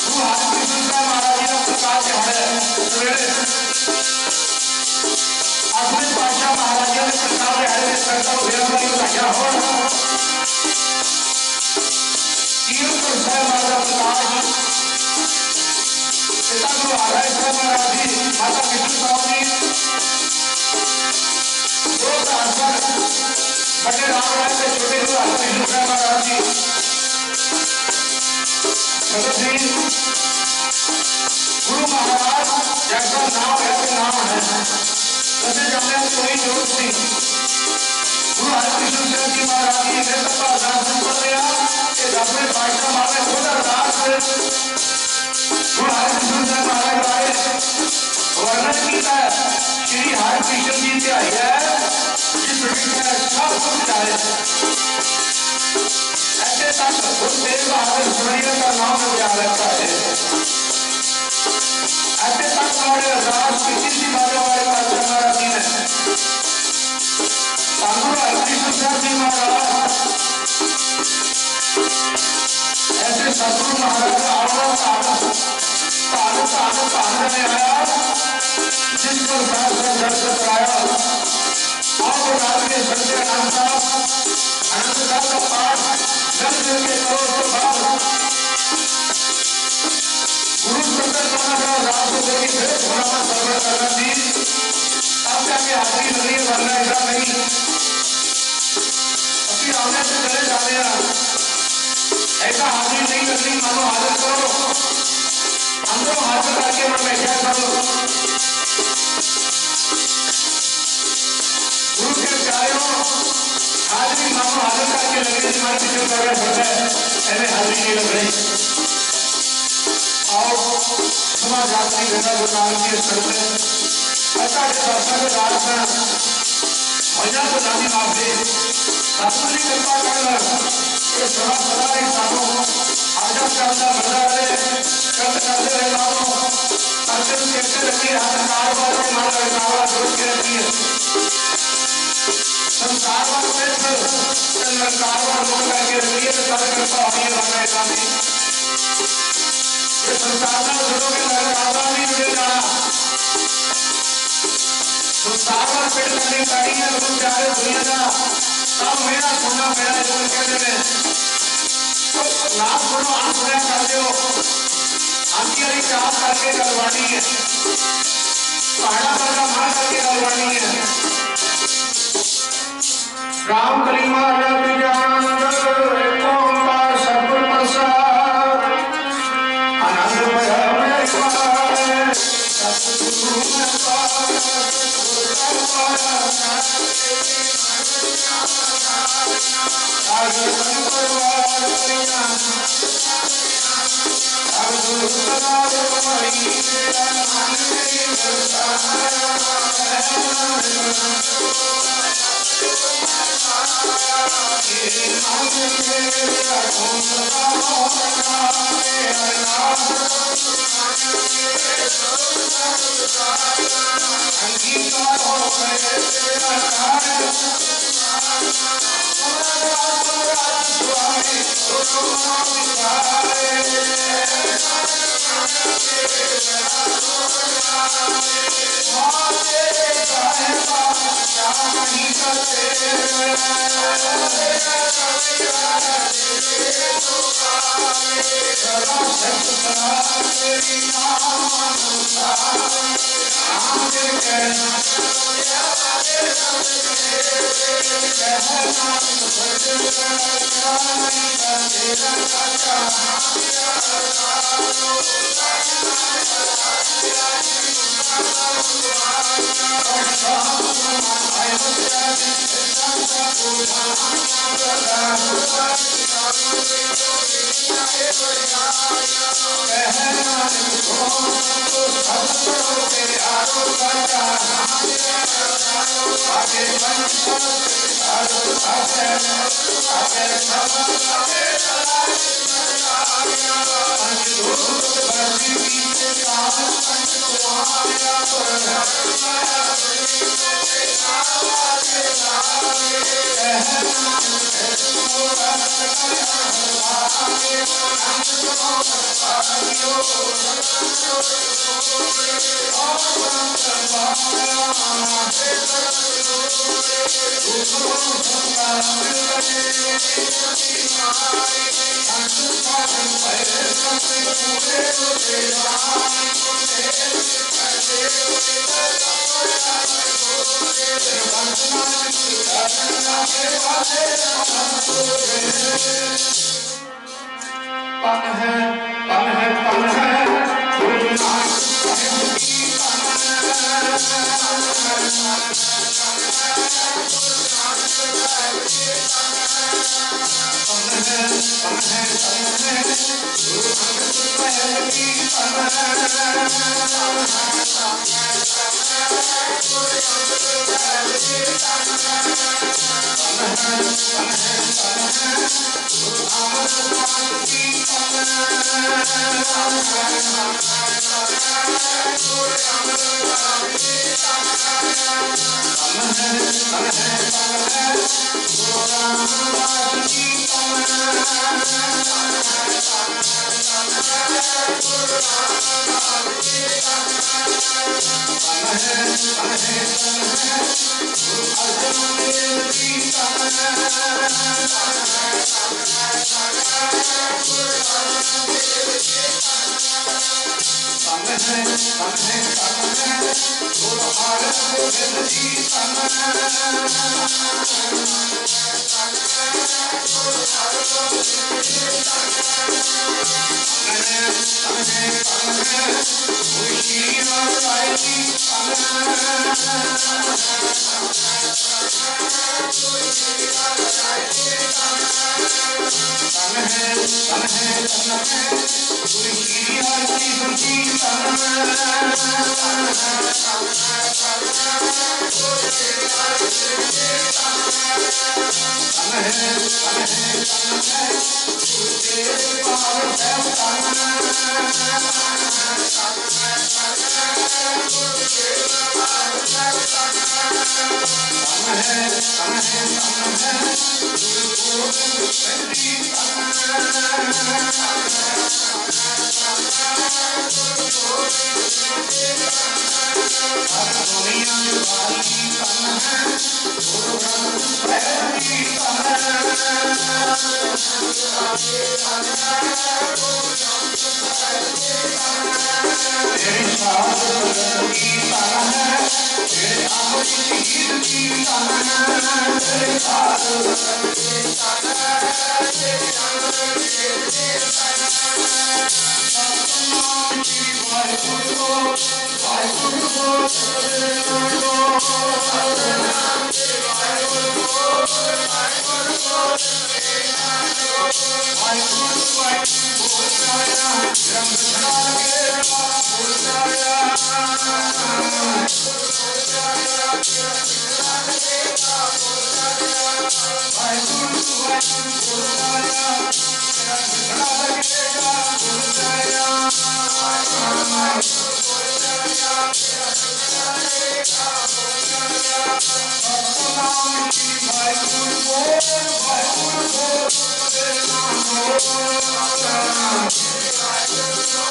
गुरु हरकृष्ण साहब महाराज जी का प्रकाश दिहाड़ा सवेरे आठवें पातशाह महाराज जी के प्रकाश दिहाड़े में संगत को बेहद बड़ी बधाइयां हो कीर्तन साहब महाराज प्रकाश पिता गुरु हरराय साहब महाराज जी माता कृष्ण साहब जी दो सांसद बड़े राम राय से छोटे गुरु हरकृष्ण साहब महाराज जी भगत जी गुरु महाराज जैसा नाम है तो नाम है जैसे जाने कोई जोत नहीं गुरु हरकृष्ण साहब जी महाराज जी ने तब अरदास कर लिया कि दसवें पातशाह महाराज खुद अरदास गुरु हरकृष्ण साहब महाराज बारे वर्णन किया श्री हरकृष्ण जी ध्याई है जिस विषय सब कुछ चाहे ऐसे तक गुरु तेग बहादुर सुनिया का नाम याद रखता है ऐसे तक हमारे अरदास किसी भी बाबा वाले पातशाह महाराज जी ने गुरु हरकृष्ण साहब जी महाराज ऐसे सतगुरु महाराज भारत में आया जिस पर दर्शन कराया आप राष्ट्रीय संजय आनंद साहब का पाठ जब के करो तो बाद गुरु शंकर महाराज राम को देवी फिर घोड़ा सर्वण करना थी तब जाके हाजिरी लगी वरना ऐसा नहीं अभी आने से चले जाने ऐसा हाजिरी नहीं करनी मानो हाजिर करो अंदरों हाजिर करके मन में क्या करो गुरु के प्यारों हाजिरी मानो हाजिर करके लगे हमारे पीछे करना पड़ता है ऐसे हाजिरी नहीं लग रही और समाज यात्री गंगा गुरु नानक जी स्तर में अच्छा के दर्शन के रात में भैया को जानी माफ दे सतगुरु कृपा कर ये सदा सदा ही साधु आजा चलता बंदा रहे करते रहे बाबू अर्जुन कहते रखिए हर कारोबार में मन लगावा जोड़ के रखिए संसार में कारोबार जोड़ करके रखिए तो तब कृपा होगी वरना ऐसा नहीं ये संसार में जुड़ोगे तो कारोबार नहीं जुड़े जाना संसार में पेड़ करनी चाहिए तो प्यारे दुनिया का तब मेरा सुनना मेरा जोड़ कहते हैं नाम सुनो अनसुना कर दो आंटी वाली चाप करके गलवानी है पहाड़ा पर का मन करके गलवानी है राम कलीमा जग जान ओंकार सतगुर प्रसाद आनंद भय में सतगुरु में अंगीकार